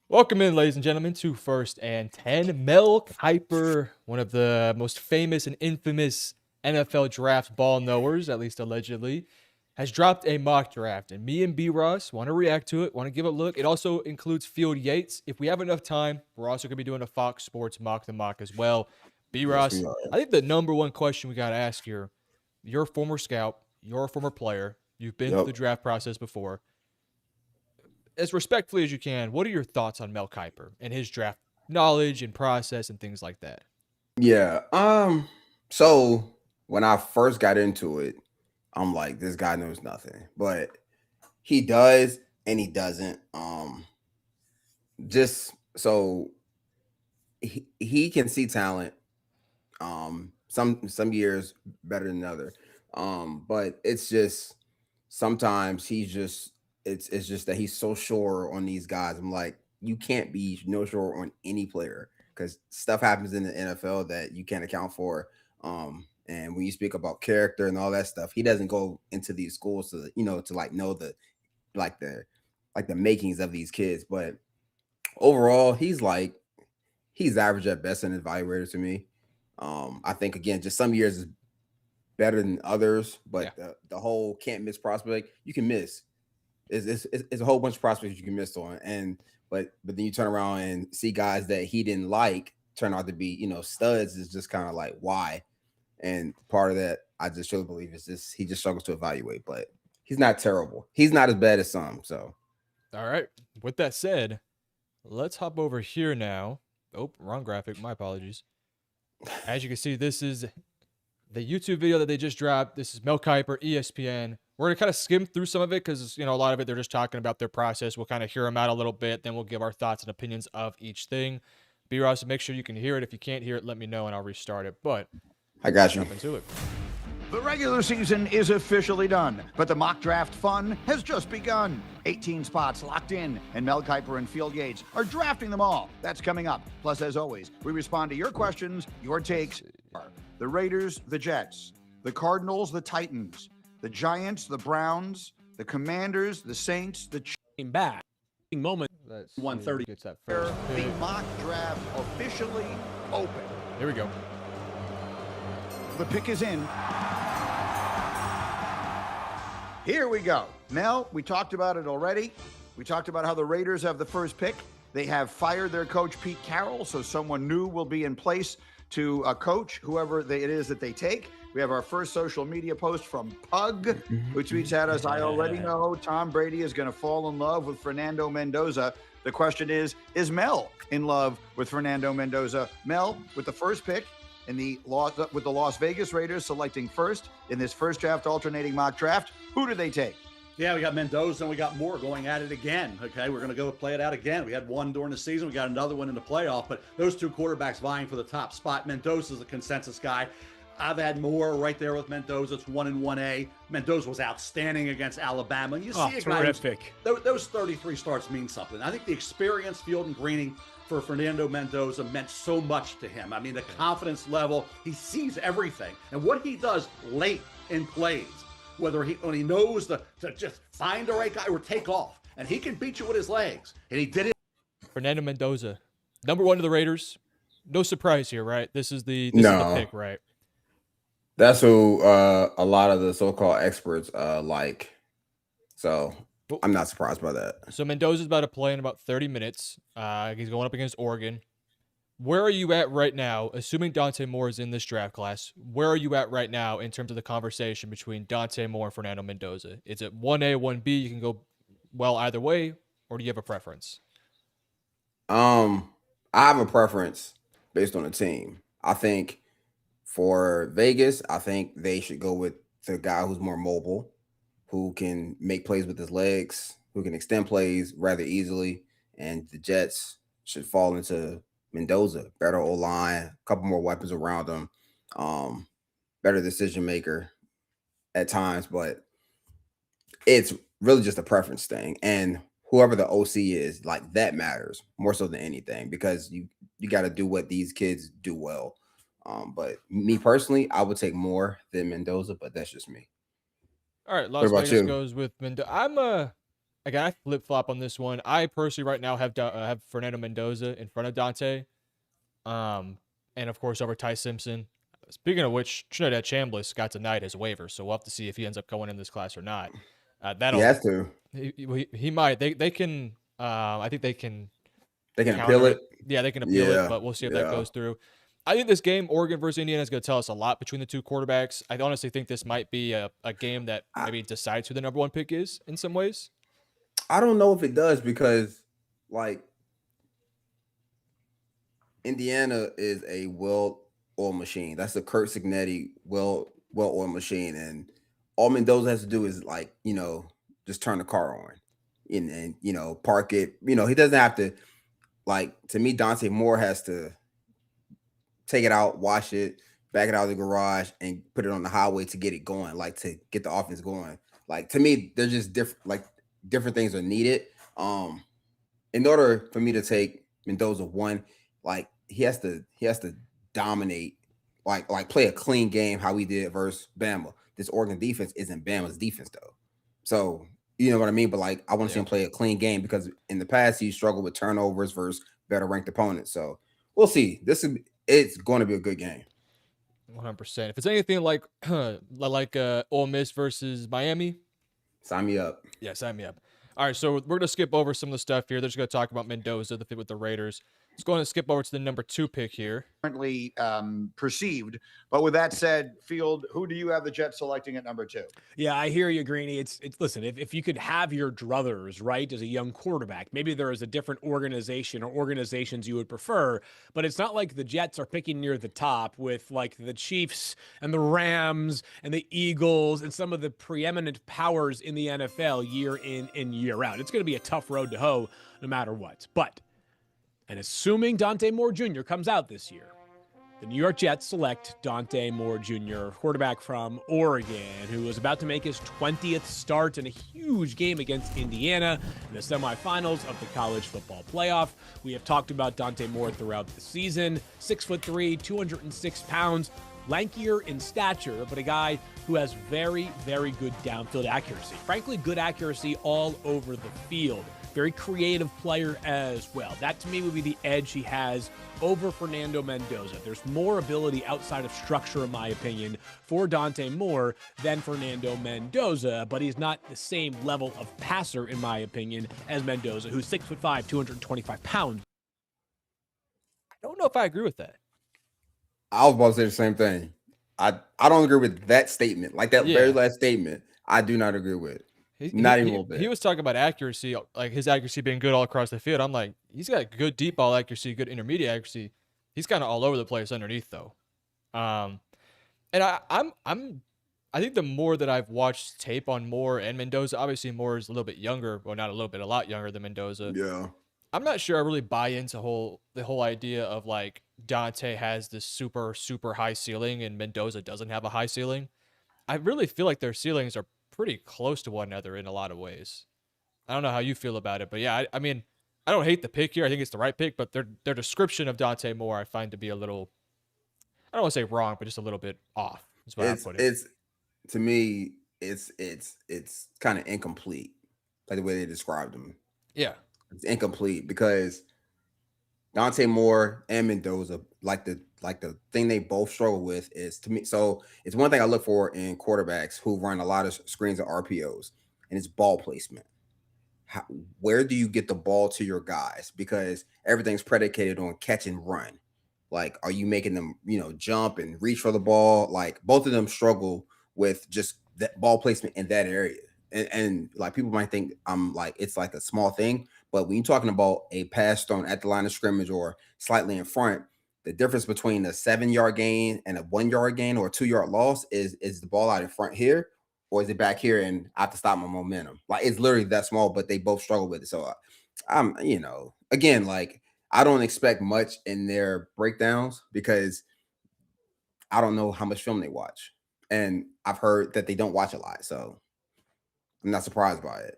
Welcome in, ladies and gentlemen, to First and 10. Mel Kiper, one of the most famous and infamous NFL draft ball knowers, at least allegedly, has dropped a mock draft. And me and B. Ross want to react to it, want to give it a look. It also includes Field Yates. If we have enough time, we're also going to be doing a Fox Sports mock the mock as well. B. Yes, Ross, we are. I think the number one question we got to ask here, you're a former scout, you're a former player, you've been through Yep. the draft process before. As respectfully as you can, what are your thoughts on Mel Kiper and his draft knowledge and process and things like that? Yeah. So when I first got into it, I'm like, this guy knows nothing. But he does and he doesn't. Just so he can see talent. Some years better than other. But it's just sometimes it's just that he's so sure on these guys. I'm like, you can't be no sure on any player because stuff happens in the NFL that you can't account for. And when you speak about character and all that stuff, he doesn't go into these schools to like know like the the makings of these kids. But overall, he's average at best in evaluator to me. I think again, just some years is better than others, Yeah. but the whole can't miss prospect, you can miss. It's a whole bunch of prospects you can miss on, and but then you turn around and see guys that he didn't like turn out to be studs. Is just kind of like why, and part of that I just truly believe is just he just struggles to evaluate, but he's not terrible. He's not as bad as some. So All right. With that said, let's hop over here now. Oh, wrong graphic. My apologies. As you can see, this is the YouTube video that they just dropped. This is Mel Kiper, ESPN. We're going to kind of skim through some of it because, a lot of it, they're just talking about their process. We'll kind of hear them out a little bit. Then we'll give our thoughts and opinions of each thing. B. Ross, make sure you can hear it. If you can't hear it, let me know and I'll restart it. But I got let's you. jump into it. The regular season is officially done, but the mock draft fun has just begun. 18 spots locked in, and Mel Kiper and Field Yates are drafting them all. That's coming up. Plus, as always, we respond to your questions, your takes. The Raiders, the Jets, the Cardinals, the Titans, the Giants, the Browns, the Commanders, the Saints, the came back. Moment. Let's 130. gets that first pick. The mock draft officially open. Here we go. The pick is in. Here we go. Mel, we talked about it already. We talked about how the Raiders have the first pick. They have fired their coach, Pete Carroll, so someone new will be in place to coach whoever it is that they take. We have our first social media post from Pug, which tweets at us, I already know Tom Brady is going to fall in love with Fernando Mendoza. The question is Mel in love with Fernando Mendoza? Mel, with the first pick, with the Las Vegas Raiders selecting first in this first draft alternating mock draft, who do they take? Yeah, we got Mendoza and we got Moore going at it again. Okay, we're going to go play it out again. We had one during the season. We got another one in the playoff, but those two quarterbacks vying for the top spot. Mendoza's a consensus guy. I've had Moore right there with Mendoza. It's 1 and 1A. Mendoza was outstanding against Alabama. And you see a guy terrific. Those 33 starts mean something. I think the experience, field and greening for Fernando Mendoza meant so much to him. I mean, the confidence level, he sees everything. And what he does late in plays, when he knows to just find the right guy or take off, and he can beat you with his legs. And he did it. Fernando Mendoza, number one to the Raiders. No surprise here, right? This is the pick, right? That's who a lot of the so-called experts like. So I'm not surprised by that. So Mendoza's about to play in about 30 minutes. He's going up against Oregon. Where are you at right now, assuming Dante Moore is in this draft class? Where are you at right now in terms of the conversation between Dante Moore and Fernando Mendoza? Is it 1A, 1B? You can go well either way, or do you have a preference? I have a preference based on the team. I think for Vegas, I think they should go with the guy who's more mobile, who can make plays with his legs, who can extend plays rather easily. And the Jets should fall into Mendoza, better O line, a couple more weapons around him, better decision maker at times, but it's really just a preference thing. And whoever the OC is, like that matters more so than anything because you got to do what these kids do well. But me personally, I would take more than Mendoza, but that's just me. All right, Las What about Vegas you? goes with Mendoza. again, I flip flop on this one. I personally right now have Fernando Mendoza in front of Dante, and of course over Ty Simpson. Speaking of which, Trinidad Chambliss got denied his waiver, so we'll have to see if he ends up going in this class or not. He That'll has to. he might they can I think they can They can appeal counter it. it. Yeah, they can appeal it, Yeah. but we'll see if that Yeah. goes through. I think this game, Oregon versus Indiana, is going to tell us a lot between the two quarterbacks. I honestly think this might be a game that maybe decides who the number one pick is in some ways. I don't know if it does because, like, Indiana is a well-oiled machine. That's the Kurt Signetti well-oiled machine, and all Mendoza has to do is just turn the car on and park it. He doesn't have to. Like, to me, Dante Moore has to take it out, wash it, back it out of the garage, and put it on the highway to get it going, like to get the offense going. Like, to me, they're just different. Like, different things are needed. In order for me to take Mendoza one, like he has to dominate, like play a clean game how we did versus Bama. This Oregon defense isn't Bama's defense though, so you know what I mean. But like, I want to see him play a clean game because in the past he struggled with turnovers versus better ranked opponents. So we'll see. It's going to be a good game. 100%. If it's anything like Ole Miss versus Miami, sign me up. Yeah, sign me up. All right, so we're going to skip over some of the stuff here. They're just going to talk about Mendoza, the fit with the Raiders. Let's go ahead and skip over to the number 2 pick here. Currently perceived. But with that said, Field, who do you have the Jets selecting at number 2? Yeah, I hear you, Greeny. It's listen, if you could have your druthers, right, as a young quarterback, maybe there is a different organization or organizations you would prefer, but it's not like the Jets are picking near the top with like the Chiefs and the Rams and the Eagles and some of the preeminent powers in the NFL year in and year out. It's going to be a tough road to hoe no matter what. But, and assuming Dante Moore Jr. comes out this year, the New York Jets select Dante Moore Jr., quarterback from Oregon, who was about to make his 20th start in a huge game against Indiana in the semifinals of the college football playoff. We have talked about Dante Moore throughout the season. 6'3", 206 pounds, lankier in stature, but a guy who has very, very good downfield accuracy. Frankly, good accuracy all over the field. Very creative player as well. That, to me, would be the edge he has over Fernando Mendoza. There's more ability outside of structure, in my opinion, for Dante Moore than Fernando Mendoza, but he's not the same level of passer, in my opinion, as Mendoza, who's 6'5", 225 pounds. I don't know if I agree with that. I was about to say the same thing. I don't agree with that statement. Like that very last statement, I do not agree with. Not even a little bit. He was talking about accuracy, like his accuracy being good all across the field. I'm like, he's got good deep ball accuracy, good intermediate accuracy. He's kind of all over the place underneath though. And I think the more that I've watched tape on Moore and Mendoza, obviously Moore is a little bit younger, well, not a little bit, a lot younger than Mendoza. Yeah. I'm not sure I really buy into the whole idea of like Dante has this super, super high ceiling and Mendoza doesn't have a high ceiling. I really feel like their ceilings are pretty close to one another in a lot of ways. I don't know how you feel about it, but yeah, I mean, I don't hate the pick here. I think it's the right pick, but their description of Dante Moore I find to be a little, I don't want to say wrong, but just a little bit off. Is what I put it. To me, it's kind of incomplete, like the way they described him. Yeah, it's incomplete because Dante Moore and Mendoza, like the thing they both struggle with is, to me, so it's one thing I look for in quarterbacks who run a lot of screens and RPOs, and it's ball placement. Where do you get the ball to your guys? Because everything's predicated on catch and run. Like, are you making them, jump and reach for the ball? Like, both of them struggle with just that ball placement in that area. And like, people might think it's like a small thing, but when you're talking about a pass thrown at the line of scrimmage or slightly in front, the difference between a 7-yard gain and a 1-yard gain or a 2-yard loss is the ball out in front here, or is it back here and I have to stop my momentum? Like, it's literally that small, but they both struggle with it. So I'm, again, like, I don't expect much in their breakdowns because I don't know how much film they watch. And I've heard that they don't watch a lot. So I'm not surprised by it.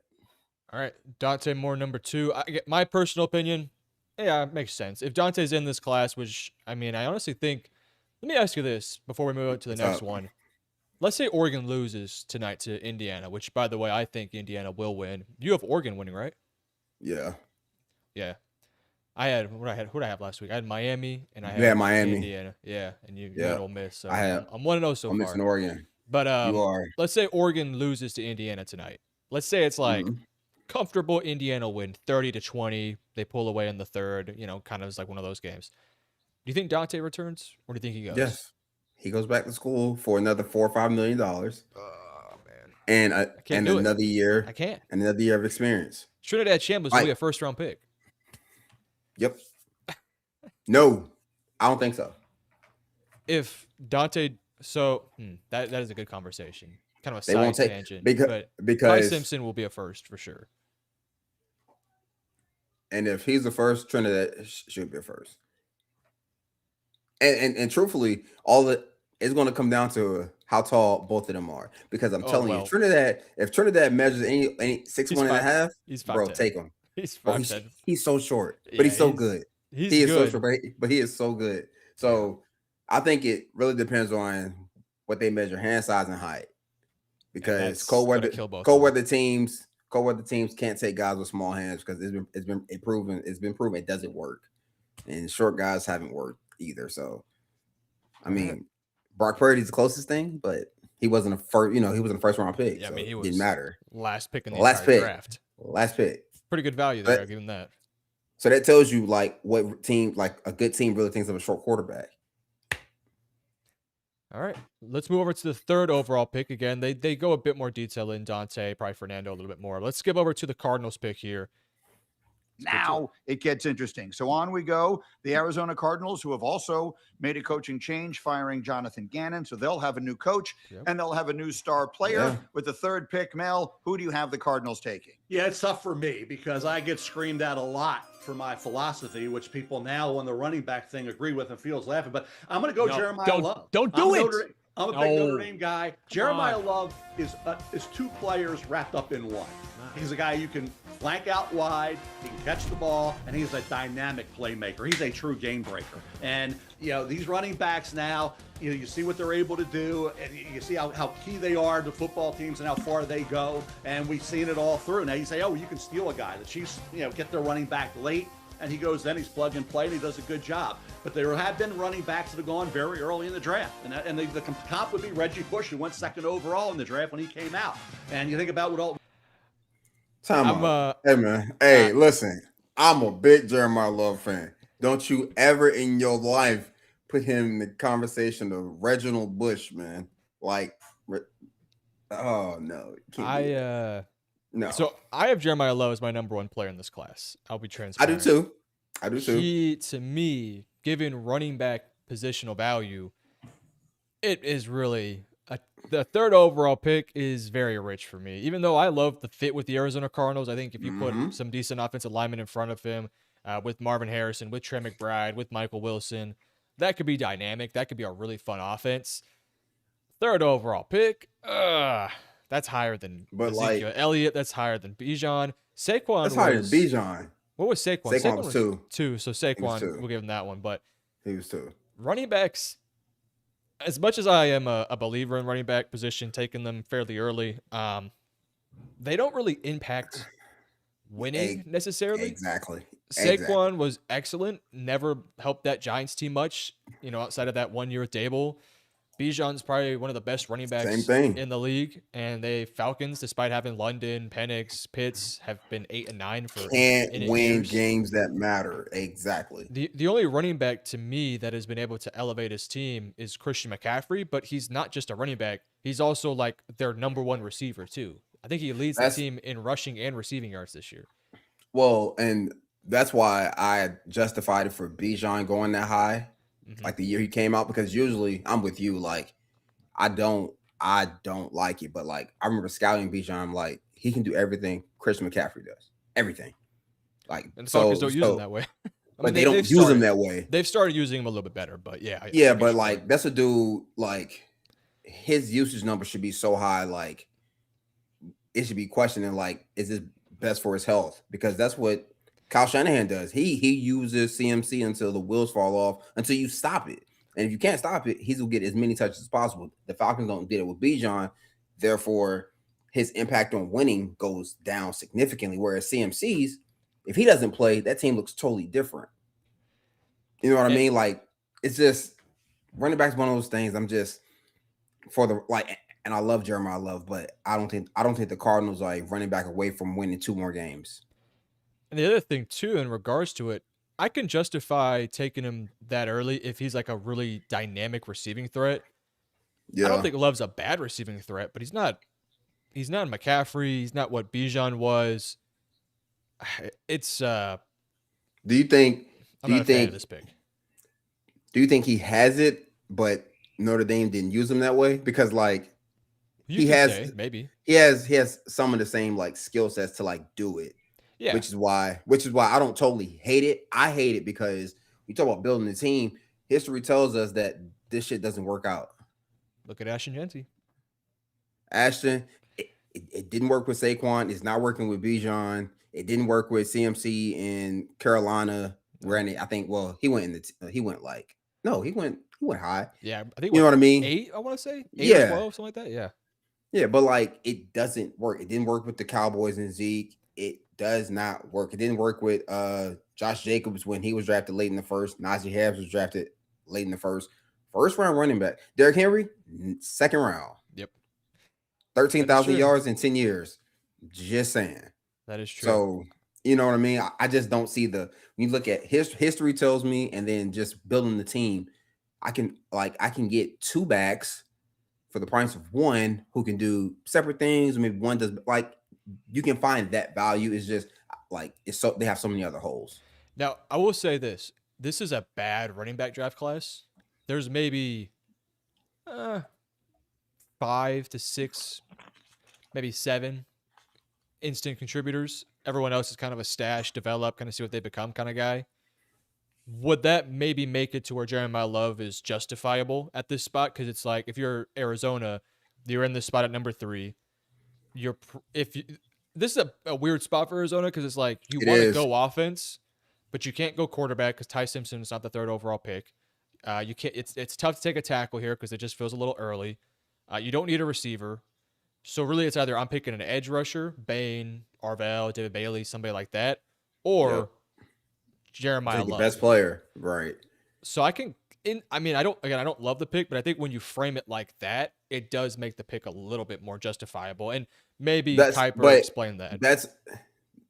All right. Dante Moore, number 2. My personal opinion, yeah, it makes sense. If Dante's in this class, which, I mean, I honestly think, let me ask you this before we move on to the next one. let's say Oregon loses tonight to Indiana, which, by the way, I think Indiana will win. You have Oregon winning, right? Yeah. Yeah. I had who did I have last week? I had Miami and I You had had Miami. Indiana. Yeah, and you Yeah. had Ole Miss. So I have. I'm 1-0 so I'm far. missing Oregon. But You are. let's say Oregon loses to Indiana tonight. Let's say it's like comfortable Indiana win 30-20. They pull away in the third, kind of is like one of those games. Do you think Dante returns or do you think he goes? Yes. He goes back to school for another $4 or $5 million. Oh man. And another year. I can't. Another year of experience. Trinidad Chambliss will be a first-round pick. Yep. No, I don't think so. If Dante, that is a good conversation. Kind of a They side won't take tangent, because Ty Simpson will be a first for sure. And if he's the first, Trinidad should be a first. And truthfully, all it is going to come down to how tall both of them are. Because I'm telling you, if Trinidad measures any 6'1.5", he's 5'10". bro, take him. He's 5'10". He's so short, but Yeah, he's so good. He is so short, but he is so good. So I think it really depends on what they measure hand size and height. Because cold weather teams can't take guys with small hands because it's been proven it doesn't work, and short guys haven't worked either. So, I mean, Brock Purdy's the closest thing, but he wasn't a first round pick. Yeah, so I mean, he was didn't matter. Last pick in the entire draft. Last pick. Pretty good value there. I'll give him that. So that tells you like what team, like a good team, really thinks of a short quarterback. All right, let's move over to the third overall pick. Again, they go a bit more detail in Dante, probably Fernando a little bit more. Let's skip over to the Cardinals pick here. Now it gets interesting. So on we go. The Arizona Cardinals, who have also made a coaching change, firing Jonathan Gannon. So they'll have a new coach and they'll have a new star player with the third pick. Mel, who do you have the Cardinals taking? Yeah, it's tough for me because I get screamed at a lot for my philosophy, which people now on the running back thing agree with and feels laughing. But I'm going to go Jeremiah Love. Don't do it. I'm a big Notre Dame guy. Jeremiah Love is two players wrapped up in one. He's a guy you can flank out wide, he can catch the ball, and he's a dynamic playmaker. He's a true game breaker. And, these running backs now, you see what they're able to do, and you see how key they are to football teams and how far they go. And we've seen it all through. Now you say, you can steal a guy. The Chiefs, get their running back late, and he goes then, he's plug and play, and he does a good job. But there have been running backs that have gone very early in the draft. And the comp would be Reggie Bush, who went second overall in the draft when he came out. And you think about what all... Hey, man. Hey, listen. I'm a big Jeremiah Love fan. Don't you ever in your life put him in the conversation of Reginald Bush, man. Like, oh, no. No. So I have Jeremiah Love as my number one player in this class. I'll be transparent. I do too. He, to me, given running back positional value, it is really the third overall pick is very rich for me. Even though I love the fit with the Arizona Cardinals, I think if you put some decent offensive linemen in front of him, with Marvin Harrison, with Trey McBride, with Michael Wilson, that could be dynamic. That could be a really fun offense. Third overall pick, that's higher than Ezekiel Elliott. That's higher than Bijan. Saquon. That's higher than Bijan. What was Saquon? Saquon was 2. So Saquon, we'll give him that one. But he was 2. Running backs, as much as I am a believer in running back position, taking them fairly early, they don't really impact winning necessarily. Exactly. Saquon was excellent. Never helped that Giants team much, outside of that 1 year with Dable. Bijan's probably one of the best running backs in the league, and they Falcons, despite having London, Penix, Pitts, have been 8-9 for can't win games that matter. Exactly. The only running back to me that has been able to elevate his team is Christian McCaffrey, but he's not just a running back; he's also like their number one receiver too. I think he leads the team in rushing and receiving yards this year. Well, and that's why I justified it for Bijan going that high. Like the year he came out, because usually I'm with you. Like, I don't like it, but like I remember scouting Bijan. I'm like, he can do everything Christian McCaffrey does, everything. Like, and Falcons don't use him that way. But they don't use him that way. They've started using him a little bit better, but yeah. Yeah, but like that's a dude. Like his usage number should be so high. Like it should be questioning. Like, is this best for his health? Because that's what Kyle Shanahan does. He uses CMC until the wheels fall off, until you stop it. And if you can't stop it, he's gonna get as many touches as possible. The Falcons don't did it with Bijan, therefore his impact on winning goes down significantly. Whereas CMC's, if he doesn't play, that team looks totally different. You know what I mean? Like, it's just running back's one of those things. I'm just for the like, and I love Jeremiah Love, but I don't think the Cardinals are like running back away from winning 2 more games. And the other thing too, in regards to it, I can justify taking him that early if he's like a really dynamic receiving threat. Yeah. I don't think Love's a bad receiving threat, but he's not McCaffrey. He's not what Bijan was. It's Do you think I'm not a fan of this pick. Do you think he has it, but Notre Dame didn't use him that way? Because like he has some of the same like skill sets to like do it. Yeah. Which is why I don't totally hate it. I hate it because we talk about building a team. History tells us that this shit doesn't work out. Look at Ashton Jeanty. Ashton, it didn't work with Saquon. It's not working with Bijan. It didn't work with CMC in Carolina. Granted, I think he went high. Yeah, I think you know what I mean. 8, I want to say 8 or 12, something like that. Yeah. Yeah, but like it doesn't work. It didn't work with the Cowboys and Zeke. It does not work. It didn't work with Josh Jacobs when he was drafted late in the first. Najee Harris was drafted late in the first. First round running back. Derrick Henry, second round. Yep. 13,000 yards in 10 years. Just saying. That is true. So, you know what I mean? I just don't see when you look at history tells me, and then just building the team, I can get 2 backs for the price of 1 who can do separate things. Maybe one does, like, you can find that value. Is just like they have so many other holes. Now, I will say this is a bad running back draft class. There's maybe 5 to 6, maybe 7 instant contributors. Everyone else is kind of a stash, develop, kind of see what they become kind of guy. Would that maybe make it to where Jeremiah Love is justifiable at this spot? Because it's like, if you're Arizona, you're in this spot at number 3. This is a weird spot for Arizona, because it's like you want to go offense, but you can't go quarterback because Ty Simpson is not the 3rd overall pick. You can't. It's tough to take a tackle here because it just feels a little early. You don't need a receiver, so really it's either I'm picking an edge rusher, Bain, Arvell, David Bailey, somebody like that, or Jeremiah Love, the best player, right? So I don't love the pick, but I think when you frame it like that, it does make the pick a little bit more justifiable. And maybe Kiper explained that.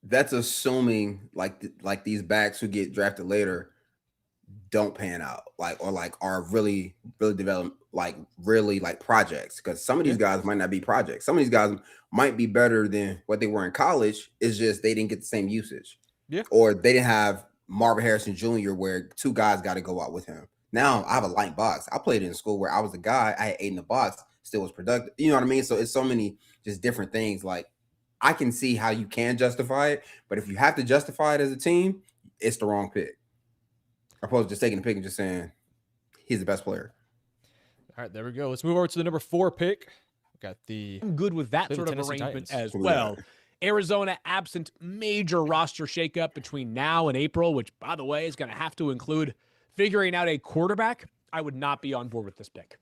That's assuming like these backs who get drafted later don't pan out, are really developed, really projects, because some of these guys might not be projects. Some of these guys might be better than what they were in college. It's just they didn't get the same usage. Yeah. Or they didn't have Marvin Harrison Jr. where 2 guys got to go out with him. Now I have a light box. I played in school where I was a guy. I had 8 in the box, still was productive. You know what I mean? So it's so many just different things. Like, I can see how you can justify it, but if you have to justify it as a team, it's the wrong pick. Opposed to just taking the pick and just saying he's the best player. All right, there we go. Let's move over to the number 4 pick. Got I'm good with that sort of arrangement as well. Arizona, absent major roster shakeup between now and April, which, by the way, is going to have to include figuring out a quarterback. I would not be on board with this pick.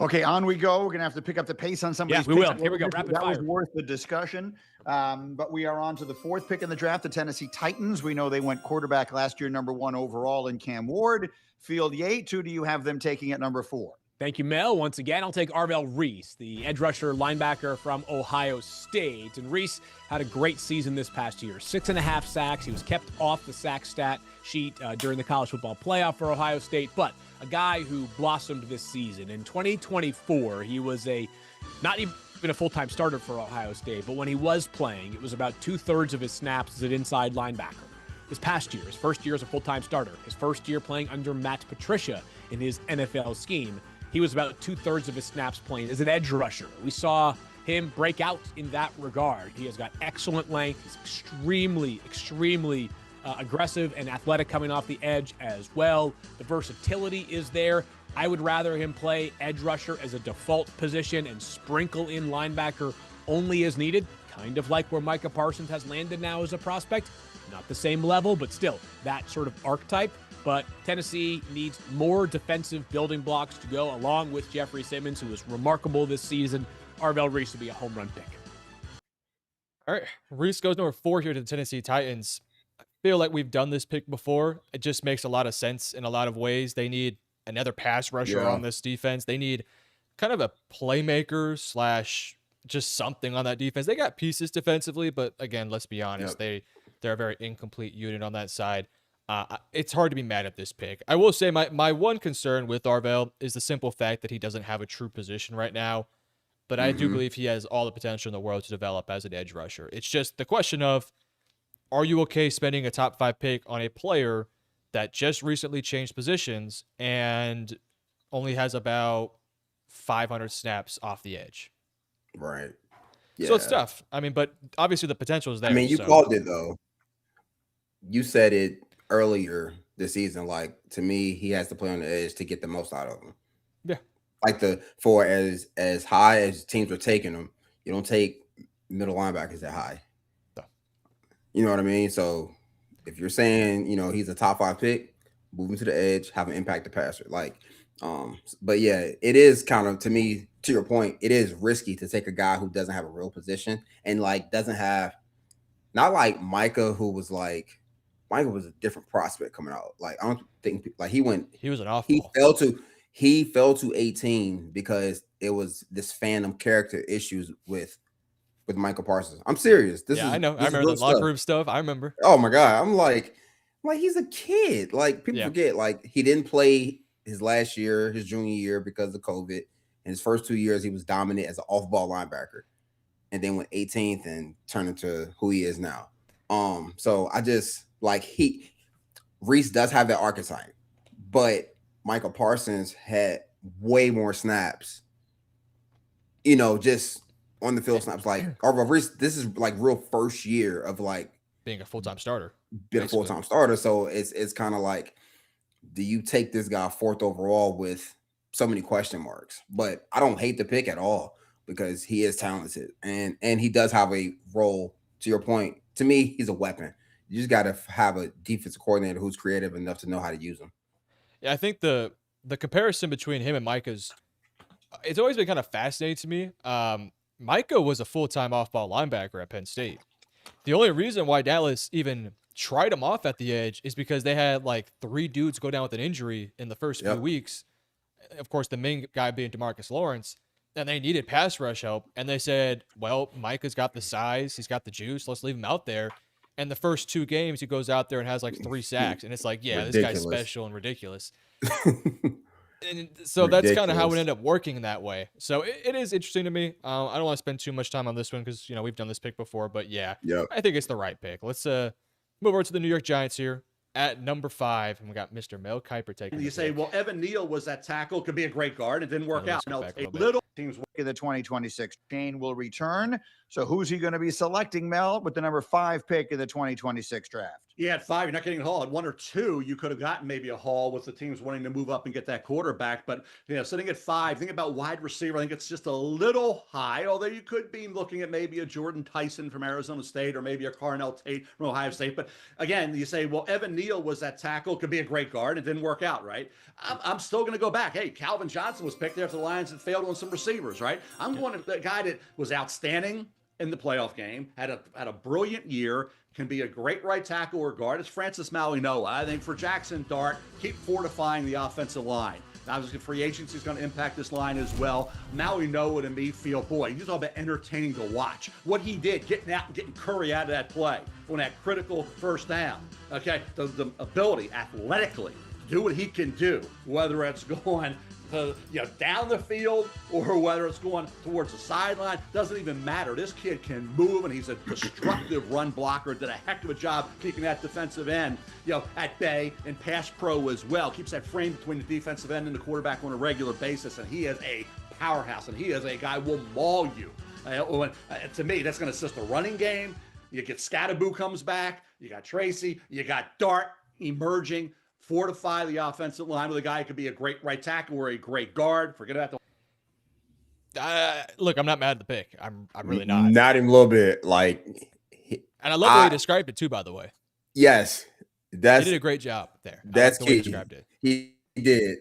Okay, on we go. We're going to have to pick up the pace on some of these we picks. will. Here we go. Rapid fire. That was worth the discussion. But we are on to the 4th pick in the draft, the Tennessee Titans. We know they went quarterback last year, number 1 overall in Cam Ward. Field Yates, who do you have them taking at number 4? Thank you, Mel. Once again, I'll take Arvell Reese, the edge rusher linebacker from Ohio State. And Reese had a great season this past year. 6.5 sacks. He was kept off the sack stat sheet during the college football playoff for Ohio State, but a guy who blossomed this season. In 2024, he was not even a full-time starter for Ohio State, but when he was playing, it was about 2/3 of his snaps as an inside linebacker. This past year, his first year as a full-time starter, his first year playing under Matt Patricia in his NFL scheme, he was about 2/3 of his snaps playing as an edge rusher. We saw him break out in that regard. He has got excellent length. He's extremely aggressive and athletic coming off the edge as well. The versatility is there. I would rather him play edge rusher as a default position and sprinkle in linebacker only as needed, kind of like where Micah Parsons has landed now as a prospect. Not the same level, but still that sort of archetype. but Tennessee needs more defensive building blocks to go along with Jeffrey Simmons, who was remarkable this season. Arvell Reese would be a home run pick. All right. Reese goes number 4 here to the Tennessee Titans. I feel like we've done this pick before. It just makes a lot of sense in a lot of ways. They need another pass rusher on this defense. They need kind of a playmaker slash just something on that defense. They got pieces defensively, but again, let's be honest, they're a very incomplete unit on that side. It's hard to be mad at this pick. I will say my one concern with Arvell is the simple fact that he doesn't have a true position right now. But I do believe he has all the potential in the world to develop as an edge rusher. It's just the question of, are you okay spending a top 5 pick on a player that just recently changed positions and only has about 500 snaps off the edge? Right. So it's tough. I mean, but obviously the potential is there. I mean, you called it, though. You said it earlier this season. Like, to me, he has to play on the edge to get the most out of him. Yeah. Like for as high as teams are taking them, you don't take middle linebackers that high. No. You know what I mean? So if you're saying, he's a top 5 pick, move him to the edge, have an impact the passer. Like, but yeah, it is kind of, to me, to your point, it is risky to take a guy who doesn't have a real position and like doesn't have, not like Micah, who was like, Micah was a different prospect coming out. Like, I don't think like he was an awful. He fell to 18 because it was this fandom character issues with Michael Parsons. I'm serious. I know. I remember the locker room stuff. I remember. Oh my God. I'm like he's a kid. Like people forget, like he didn't play his last year, his junior year because of COVID. In his first 2 years, he was dominant as an off-ball linebacker, and then went 18th and turned into who he is now. So I just like Reese does have that archetype, but Michael Parsons had way more snaps, just on the field snaps. Like, Reese, this is like real first year of like being a full-time starter. So it's kind of like, do you take this guy 4th overall with so many question marks? But I don't hate the pick at all because he is talented and he does have a role. To your point, to me, he's a weapon. You just got to have a defensive coordinator who's creative enough to know how to use him. Yeah, I think the comparison between him and Micah's, it's always been kind of fascinating to me. Micah was a full-time off-ball linebacker at Penn State. The only reason why Dallas even tried him off at the edge is because they had like 3 dudes go down with an injury in the first few weeks. Of course, the main guy being DeMarcus Lawrence, and they needed pass rush help. And they said, well, Micah's got the size, he's got the juice, let's leave him out there. And the first 2 games, he goes out there and has like 3 sacks. And it's like, yeah, ridiculous. This guy's special and ridiculous. And so that's kind of how it ended up working that way. So it is interesting to me. I don't want to spend too much time on this one because, we've done this pick before. But yeah, I think it's the right pick. Let's move over to the New York Giants here at number 5. And we got Mr. Mel Kiper taking. And you say, well, Evan Neal was that tackle, could be a great guard. It didn't work out. A little teams in the 2026. Shane will return. So who's he going to be selecting, Mel, with the number 5 pick in the 2026 draft? Yeah, at 5, you're not getting a haul. At 1 or 2, you could have gotten maybe a haul with the teams wanting to move up and get that quarterback. But, sitting at 5, think about wide receiver. I think it's just a little high, although you could be looking at maybe a Jordan Tyson from Arizona State or maybe a Carnell Tate from Ohio State. But again, you say, well, Evan Neal was that tackle, could be a great guard. It didn't work out, right? I'm still going to go back. Hey, Calvin Johnson was picked after the Lions and failed on some receivers, right? I'm going to the guy that was outstanding in the playoff game, had a brilliant year, can be a great right tackle or guard. It's Francis Mauigoa. I think for Jackson Dart, keep fortifying the offensive line. Obviously, free agency is going to impact this line as well. Mauigoa to me feel, boy, you talk about entertaining to watch. What he did, getting out and getting Curry out of that play on that critical first down. Okay, the ability athletically to do what he can do, whether it's going down the field or whether it's going towards the sideline, doesn't even matter. This kid can move, and he's a destructive run blocker. Did a heck of a job keeping that defensive end, at bay and pass pro as well. Keeps that frame between the defensive end and the quarterback on a regular basis, and he is a powerhouse, and he is a guy who will maul you. To me, that's going to assist the running game. You get Scattaboo comes back. You got Tracy. You got Dart emerging. Fortify the offensive line with a guy who could be a great right tackle or a great guard. Forget about the. Look, I'm not mad at the pick. I'm really not. Not even a little bit. And I love the way he described it too. By the way, yes, he did a great job. there. I like That's the way you key. described it. He did.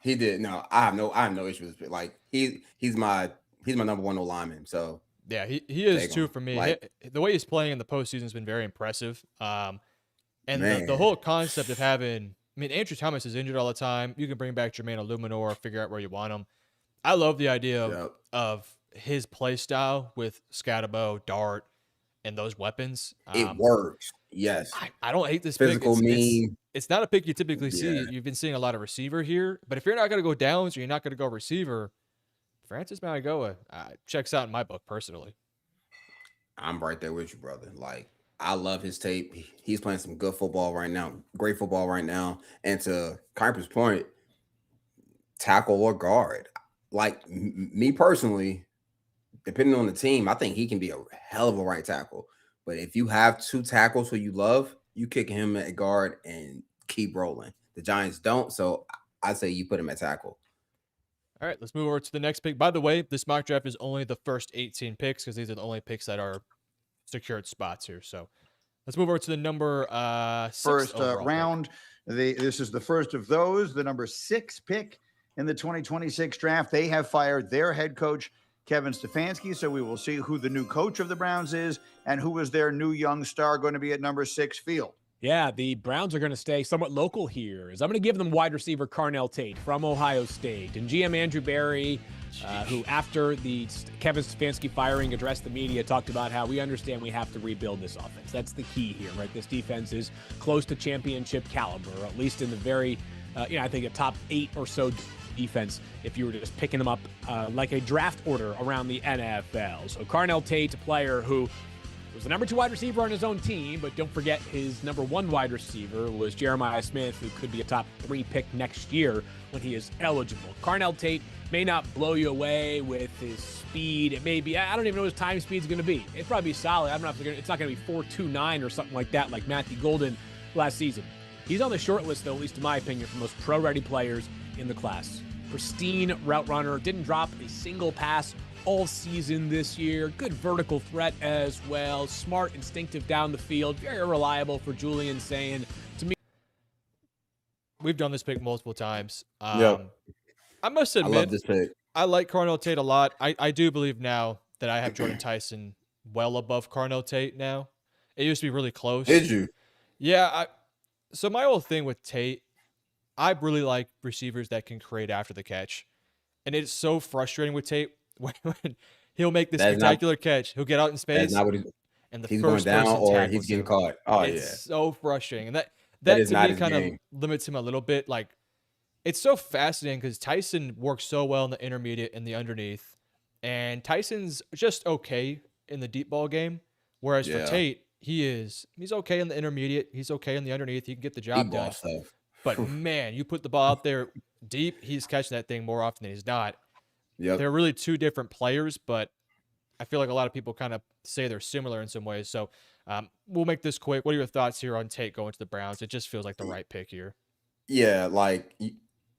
He did. No, I have no issue with it. Like he's my number one lineman. So Yeah, he is take too him. for me. Like, The way he's playing in the postseason has been very impressive. And the man, whole concept of having, I mean, Andrew Thomas is injured all the time. You can bring back Jermaine Illuminor, figure out where you want him. I love the idea Yep. of his play style with Scatabo, Dart, and those weapons. It works. Yes. I don't hate this Physical pick. mean. It's not a pick you typically see. Yeah. You've been seeing a lot of receiver here, but if you're not going to go downs or you're not going to go receiver, Francis Mauigoa checks out in my book personally. I'm right there with you, brother. Like, I love his tape. He's playing some good football right now. Great football right now. And to Kuiper's point, tackle or guard. Like, me personally, depending on the team, I think he can be a hell of a right tackle. But if you have two tackles who you love, you kick him at guard and keep rolling. The Giants don't, so I say you put him at tackle. All right, let's move over to the next pick. By the way, this mock draft is only the first 18 picks because these are the only picks that are secured spots here. So let's move over to the number 6 First overall round. This is the first of those, the number 6 pick in the 2026 draft. They have fired their head coach, Kevin Stefanski. So we will see who the new coach of the Browns is and who is their new young star going to be at number 6 field. Yeah, the Browns are going to stay somewhat local here. As I'm going to give them wide receiver Carnell Tate from Ohio State. And GM Andrew Berry, who after the Kevin Stefanski firing addressed the media, talked about how we understand we have to rebuild this offense. That's the key here, right? This defense is close to championship caliber, or at least in the very, I think a top 8 or so defense if you were just picking them up like a draft order around the NFL. So Carnell Tate, a player who was the number 2 wide receiver on his own team, but don't forget his number 1 wide receiver was Jeremiah Smith, who could be a top 3 pick next year when he is eligible. Carnell Tate may not blow you away with his speed. It may be, I don't even know what his time speed is going to be. It'd probably be solid. I don't know if it's not going to be 4.29 or something like that, like Matthew Golden last season. He's on the short list, though, at least in my opinion, for most pro-ready players in the class. Pristine route runner, didn't drop a single pass all season this year. Good vertical threat as well. Smart, instinctive down the field. Very reliable for Julian saying. To me, we've done this pick multiple times. Yep. I must I admit, love this pick. I like Carnell Tate a lot. I do believe now that I have Jordan Tyson well above Carnell Tate now. It used to be really close. Did you? Yeah. So my whole thing with Tate, I really like receivers that can create after the catch. And it's so frustrating with Tate when he'll make this spectacular catch. He'll get out in space. And he's going down or he's getting caught. Oh, it's so frustrating. And that is to me kind of limits him a little bit. Like, it's so fascinating because Tyson works so well in the intermediate and the underneath. And Tyson's just okay in the deep ball game. Whereas for Tate, he's okay in the intermediate. He's okay in the underneath. He can get the job done. But man, you put the ball out there deep, he's catching that thing more often than he's not. Yep. They're really 2 different players, but I feel like a lot of people kind of say they're similar in some ways. So we'll make this quick. What are your thoughts here on Tate going to the Browns? It just feels like the right pick here. Yeah, like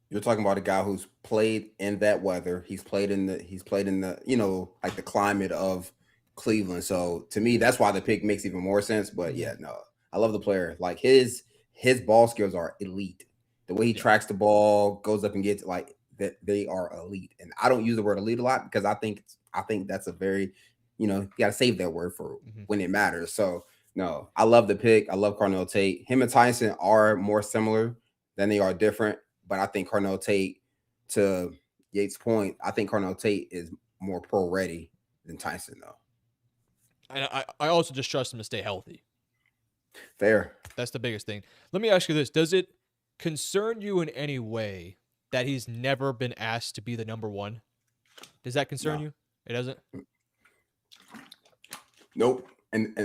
you're talking about a guy who's played in that weather. He's played in the like the climate of Cleveland. So to me, that's why the pick makes even more sense. But yeah, no, I love the player. Like his ball skills are elite. The way he tracks the ball, goes up and gets like that, they are elite. And I don't use the word elite a lot because I think that's a very, you got to save that word for when it matters. So no, I love the pick. I love Carnell Tate. Him and Tyson are more similar than they are different. But I think Carnell Tate, to Yates' point, I think Carnell Tate is more pro ready than Tyson though. And I also just trust him to stay healthy. Fair. That's the biggest thing. Let me ask you this. Does it concern you in any way that he's never been asked to be the number 1? Does that concern you? It doesn't? Nope. And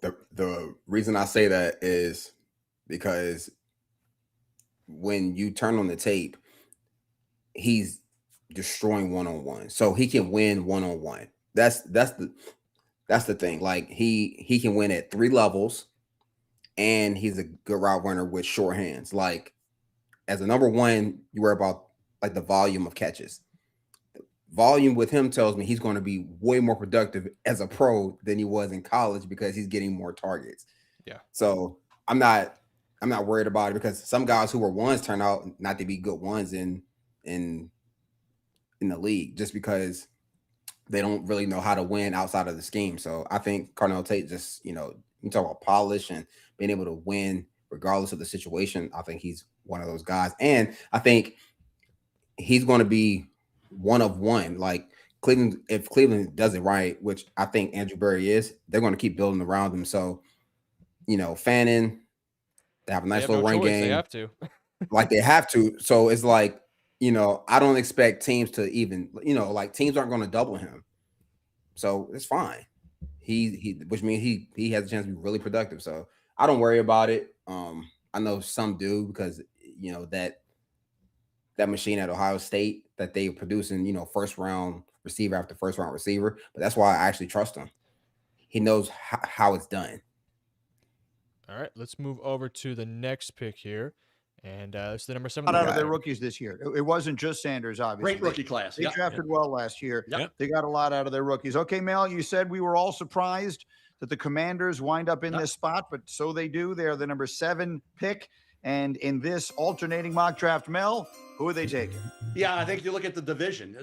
the reason I say that is because when you turn on the tape, he's destroying one-on-one. So he can win one-on-one. That's the thing. Like he can win at 3 levels, and he's a good route runner with short hands. Like as a number 1, you worry about like the volume of catches. Volume with him tells me he's going to be way more productive as a pro than he was in college because he's getting more targets. Yeah. So I'm not I'm not worried about it because some guys who were ones turn out not to be good ones in the league just because they don't really know how to win outside of the scheme. So I think Cardinal Tate just, you talk about polish and being able to win regardless of the situation. I think he's one of those guys. And I think he's going to be one of one. Like Cleveland, if Cleveland does it right, which I think Andrew Berry is, they're going to keep building around him. So, Fannin, they have a nice little run game. They have to. Like they have to. So it's like, I don't expect teams to even, like teams aren't going to double him. So it's fine. Which means he has a chance to be really productive. So I don't worry about it. I know some do because that machine at Ohio State that they producing, first round receiver after first round receiver. But that's why I actually trust him. He knows how it's done. All right, let's move over to the next pick here. And it's the number 7. Out of their rookies this year. It wasn't just Sanders, obviously. Great rookie class. They drafted well last year. Yep. They got a lot out of their rookies. Okay, Mel, you said we were all surprised that the Commanders wind up in this spot, but so they do. They're the number 7 pick. And in this alternating mock draft, Mel, who are they taking? Yeah, I think you look at the division.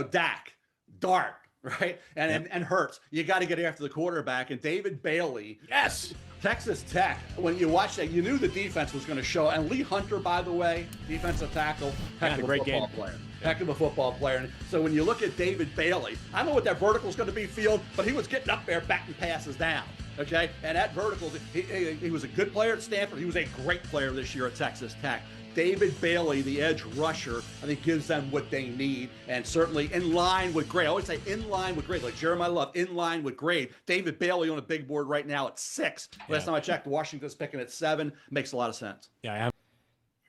Dak, Dart, right? And Hurts. You got to get after the quarterback. And David Bailey. Yes. Texas Tech, when you watch that, you knew the defense was going to show. And Lee Hunter, by the way, defensive tackle, heck of a football player. Heck of a football player. And so when you look at David Bailey, I don't know what that vertical is going to be field, but he was getting up there batting passes down. Okay? And that vertical, he was a good player at Stanford. He was a great player this year at Texas Tech. David Bailey, the edge rusher, I think gives them what they need, and certainly in line with grade. I always say in line with grade, like Jeremiah Love, in line with grade. David Bailey on a big board right now at 6. Last time I checked, Washington's picking at 7. Makes a lot of sense. Yeah,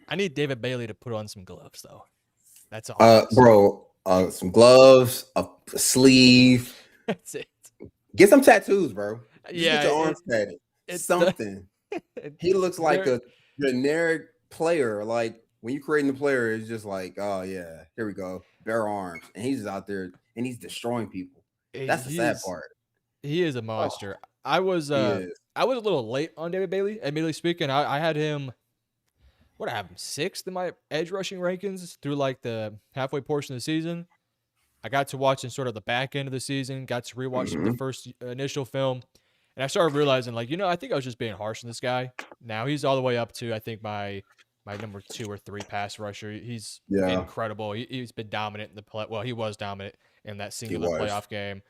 I need David Bailey to put on some gloves, though. That's all. Bro, some gloves, a sleeve. That's it. Get some tattoos, bro. Yeah, get your arms tatted. It's something. He looks like a generic player. Like when you're creating the player, it's just like, oh yeah, here we go, bare arms, and he's just out there and he's destroying people. That's the sad part. He is a monster. I was a little late on David Bailey. Admittedly speaking, I had him. What, I have him 6th in my edge rushing rankings through like the halfway portion of the season. I got to watch in sort of the back end of the season, got to rewatch some of the first initial film, and I started realizing, like, I think I was just being harsh on this guy. Now he's all the way up to, I think, my number 2 or 3 pass rusher. He's incredible. He's been dominant in the play. Well, he was dominant in that singular playoff game.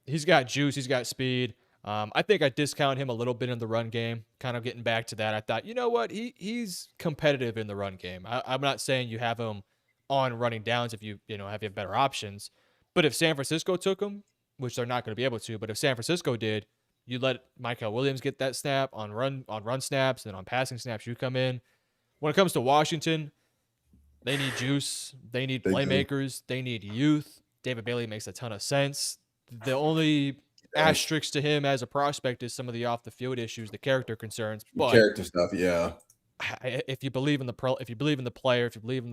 He's got juice. He's got speed. I think I discount him a little bit in the run game. Kind of getting back to that, I thought, you know what? He's competitive in the run game. I'm not saying you have him on running downs if you have better options. But if San Francisco took him, which they're not going to be able to, but if San Francisco did, you let Michael Williams get that snap on run snaps, and then on passing snaps you come in. When it comes to Washington, they need juice. They need playmakers. They need youth. David Bailey makes a ton of sense. The only asterisk to him as a prospect is some of the off the field issues, the character concerns. But character stuff, yeah. If you believe in the player, if you believe in the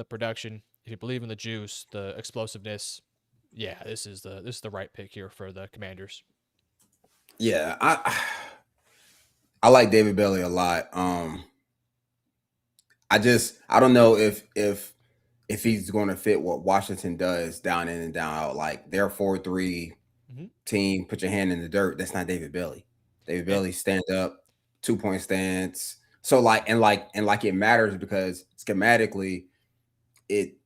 production, if you believe in the juice, the explosiveness, yeah, this is the right pick here for the Commanders. Yeah, I like David Bailey a lot. I don't know if he's going to fit what Washington does down in and down out. Like their 4-3 team, put your hand in the dirt. That's not David Bailey. David Bailey stand up, 2-point stance. So like it matters because schematically, it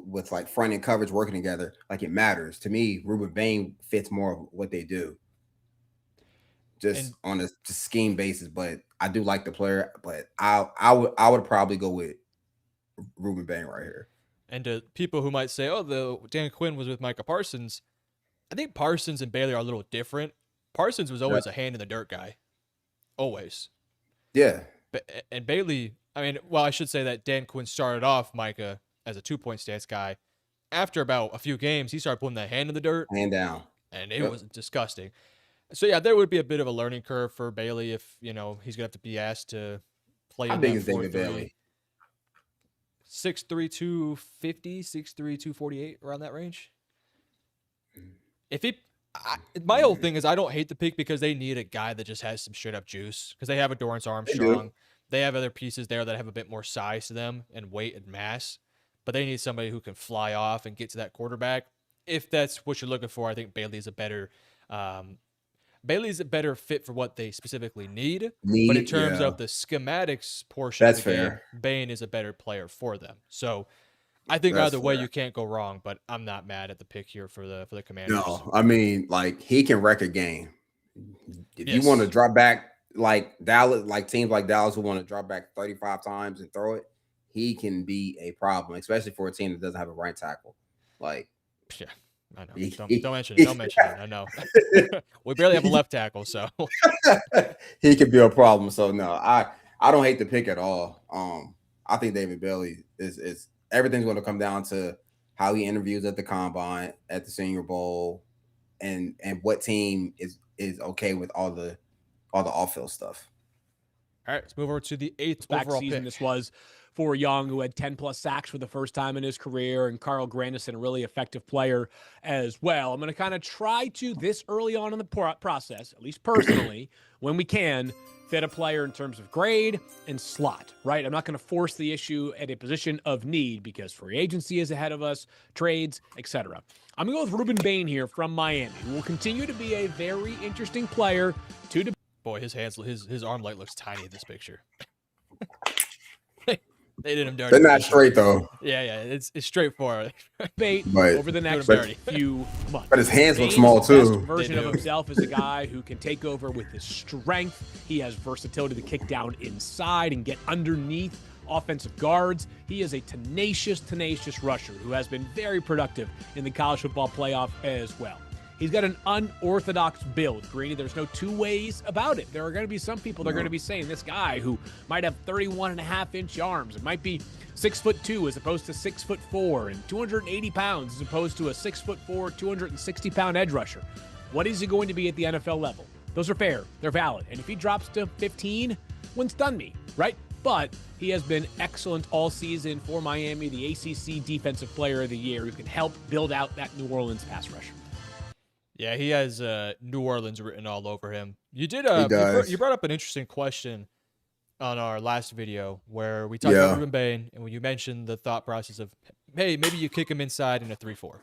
with like front end coverage working together, like it matters to me. Ruben Bain fits more of what they do, just on a scheme basis. But I do like the player. But I would probably go with Ruben Bain right here. And to people who might say, "Oh, Dan Quinn was with Micah Parsons," I think Parsons and Bailey are a little different. Parsons was always a hand in the dirt guy, always. Yeah. And Bailey, I should say that Dan Quinn started off Micah as a 2-point stance guy. After about a few games, he started putting that hand in the dirt. Hand down. And it was disgusting. So, yeah, there would be a bit of a learning curve for Bailey if, he's going to have to be asked to play How in big that is David 4-3. Bailey? 6'3", 250, 6'3", 248, around that range. My whole thing is I don't hate the pick because they need a guy that just has some straight up juice because they have a Dorrance Armstrong. They have other pieces there that have a bit more size to them and weight and mass, but they need somebody who can fly off and get to that quarterback. If that's what you're looking for, I think Bailey's a better fit for what they specifically need. But in terms of the schematics portion That's of the game, fair. Bain is a better player for them. So I think That's either way fair. you can't go wrong. But I'm not mad at the pick here for the Commanders. No, I mean, like, he can wreck a game. If you Yes. want to drop back like Dallas, like teams like Dallas who want to drop back 35 times and throw it, he can be a problem, especially for a team that doesn't have a right tackle. Like, Yeah, I know. He- Don't mention it. Don't mention it. I know. We barely have a left tackle, so he could be a problem. So no, I don't hate the pick at all. I think David Bailey is everything's going to come down to how he interviews at the combine, at the Senior Bowl, and what team is okay with all the off-field stuff. all right, let's move over to the 8th back overall season pick. this was for Young, who had 10 plus sacks for the first time in his career, and Carl Grandison, a really effective player as well. I'm going to kind of try to, this early on in the process, at least personally, when we can, fit a player in terms of grade and slot, right? I'm not going to force the issue at a position of need because free agency is ahead of us, trades, etc. I'm going to go with Ruben Bain here from Miami, who will continue to be a very interesting player to Boy, his arm light looks tiny in this picture. They did him dirty. They're not straight though, Yeah, it's straightforward. debate But- over the next but- few months. but his hands look Bain's small, best too. version They of do. himself is a guy who can take over with his strength. He has versatility to kick down inside and get underneath offensive guards. He is a tenacious rusher who has been very productive in the college football playoff as well. He's got an unorthodox build, Greeny. There's no two ways about it. There are going to be some people that are going to be saying this guy who might have 31.5-inch arms. It might be 6'2" as opposed to 6'4" and 280 pounds as opposed to a 6'4", 260-pound edge rusher. What is he going to be at the NFL level? Those are fair. They're valid. And if he drops to 15, wouldn't stun me, right? But he has been excellent all season for Miami, the ACC Defensive Player of the Year, who can help build out that New Orleans pass rush. Yeah, he has New Orleans written all over him. You did. He does. You brought up an interesting question on our last video where we talked about Ruben Bain, and when you mentioned the thought process of, hey, maybe you kick him inside in a 3-4.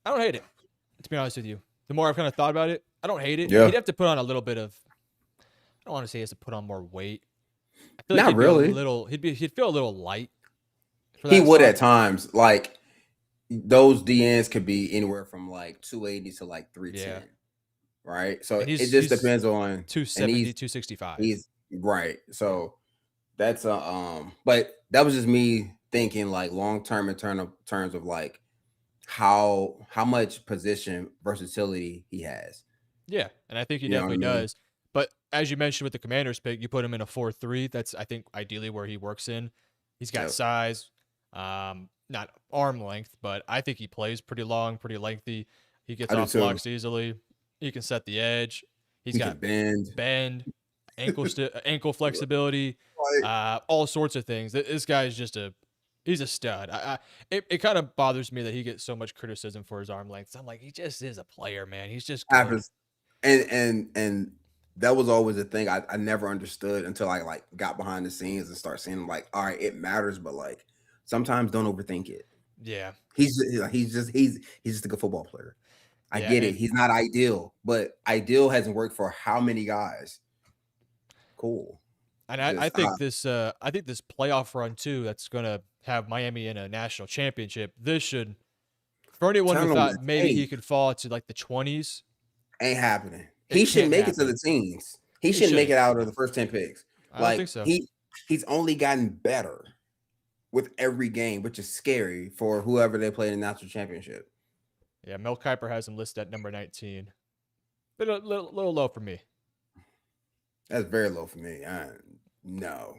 I don't hate it, to be honest with you. The more I've kind of thought about it, I don't hate it. Yeah. He'd have to put on a little bit of. I don't want to say he has to put on more weight. I feel Not he'd be really. He'd feel a little light. for He that would slot. at times. Like, those DNs could be anywhere from like 280 to like 310. Yeah. Right. So And it he's- just he's depends on 270, and he's- 265. He's right. So that's but that was just me thinking like long term in terms of like how much position versatility he has. Yeah, and I think he You know what definitely I mean? does. But as you mentioned with the Commanders pick, you put him in a 4-3. That's, I think, ideally where he works in. He's got Yep. size, not arm length, but I think he plays pretty long, pretty lengthy. He gets I do off too. blocks easily. He can set the edge. He's He got can bend. ankle flexibility, Like, all sorts of things. This guy is just he's a stud. It kind of bothers me that he gets so much criticism for his arm length. I'm like, he just is a player, man. He's just good. happens. And that was always a thing I never understood until I like got behind the scenes and start seeing like, all right, it matters, but like sometimes don't overthink it. Yeah. He's just a good football player. I Yeah, get it. and- He's not ideal, but ideal hasn't worked for how many guys? Cool. And I Just, think I think this playoff run too, that's gonna have Miami in a national championship. This should, for anyone who Tell 'em thought to maybe he take. could fall to like the 20s. Ain't happening. It He should can't make it to happen. the teams. He He shouldn't make should. it out of the first 10 picks. I don't think so. He's only gotten better with every game, which is scary for whoever they play in the national championship. Yeah, Mel Kiper has him listed at number 19. Little low for me. That's very low for me. No.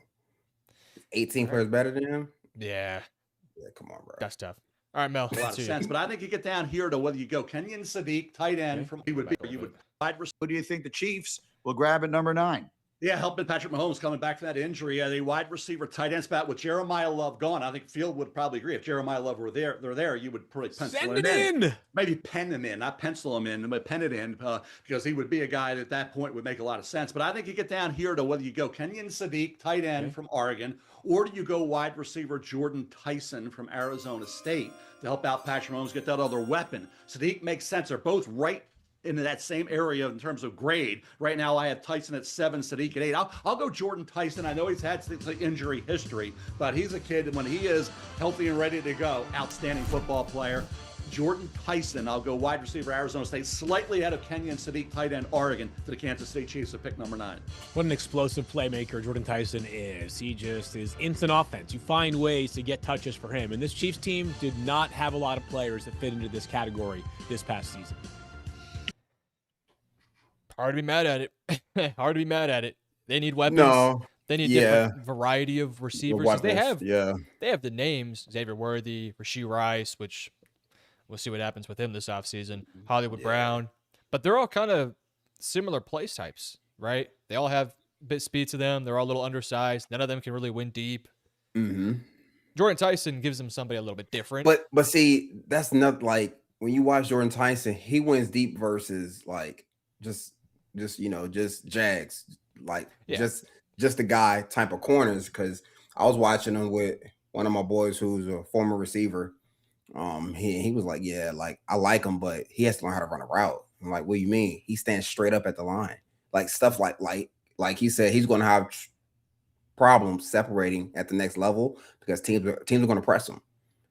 18 All right. players better than him? Yeah, Yeah, come on, bro. that's tough. All right, Mel. A lot let's of see. sense, but I think you get down here to whether you go Kenyon Sadiq, tight end Okay. from you would Back a you little would bit. wide receiver. Who do you think the Chiefs will grab at number 9? Yeah, helping Patrick Mahomes coming back from that injury. The wide receiver tight end spot with Jeremiah Love gone. I think Field would probably agree. If Jeremiah Love were there, they're there, you would probably pencil Send him it in. Maybe pen him in, not pencil him in, but pen it in because he would be a guy that at that point would make a lot of sense. But I think you get down here to whether you go Kenyon Sadiq, tight end from Oregon, or do you go wide receiver Jordan Tyson from Arizona State to help out Patrick Mahomes get that other weapon. Sadiq makes sense. They're both right into that same area in terms of grade. Right now, I have Tyson at 7, Sadiq at 8. I'll go Jordan Tyson. I know he's had some injury history, but he's a kid, when he is healthy and ready to go, outstanding football player. Jordan Tyson, I'll go wide receiver Arizona State, slightly ahead of Kenyon Sadiq, tight end Oregon, to the Kansas State Chiefs at pick number 9. What an explosive playmaker Jordan Tyson is. He just is instant offense. You find ways to get touches for him. And this Chiefs team did not have a lot of players that fit into this category this past season. Hard to be mad at it. Hard to be mad at it. They need weapons. No. They need different variety of receivers. 'Cause they have the names, Xavier Worthy, Rashee Rice, which we'll see what happens with him this offseason, Hollywood Brown. But they're all kind of similar place types, right? They all have bit speed to them. They're all a little undersized. None of them can really win deep. Jordan Tyson gives them somebody a little bit different. But see, that's not like when you watch Jordan Tyson, he wins deep versus like just Jags, like just the guy type of corners. Because I was watching him with one of my boys who's a former receiver. He was like, yeah, like I like him, but he has to learn how to run a route. I'm like, what do you mean? He stands straight up at the line, like stuff like he said he's going to have problems separating at the next level because teams are going to press him.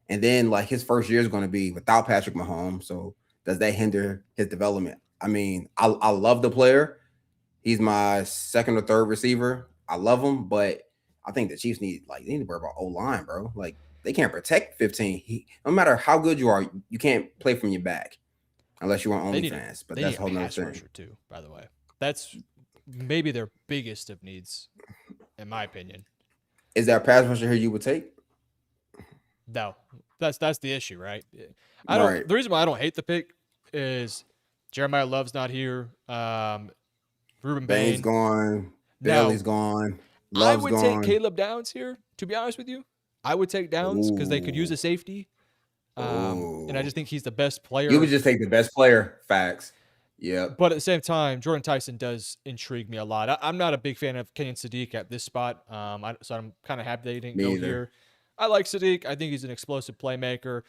And then like his first year is going to be without Patrick Mahomes. So does that hinder his development? I mean, I love the player. He's my second or third receiver. I love him, but I think the Chiefs need to worry about O-line, bro. Like they can't protect 15. No matter how good you are, you can't play from your back unless you're on OnlyFans. But that's a whole nother thing too. By the way, that's maybe their biggest of needs, in my opinion. Is there a pass rusher here you would take? No, that's the issue, right? The reason why I don't hate the pick is Jeremiah Love's not here. Ruben Bain's gone. Bailey's gone. Love's I would take Caleb Downs here, to be honest with you. I would take Downs because they could use a safety. And I just think he's the best player. You would just take the best player. Facts. Yeah. But at the same time, Jordan Tyson does intrigue me a lot. I'm not a big fan of Kenyon Sadiq at this spot. So I'm kind of happy that he didn't go here. I like Sadiq. I think he's an explosive playmaker,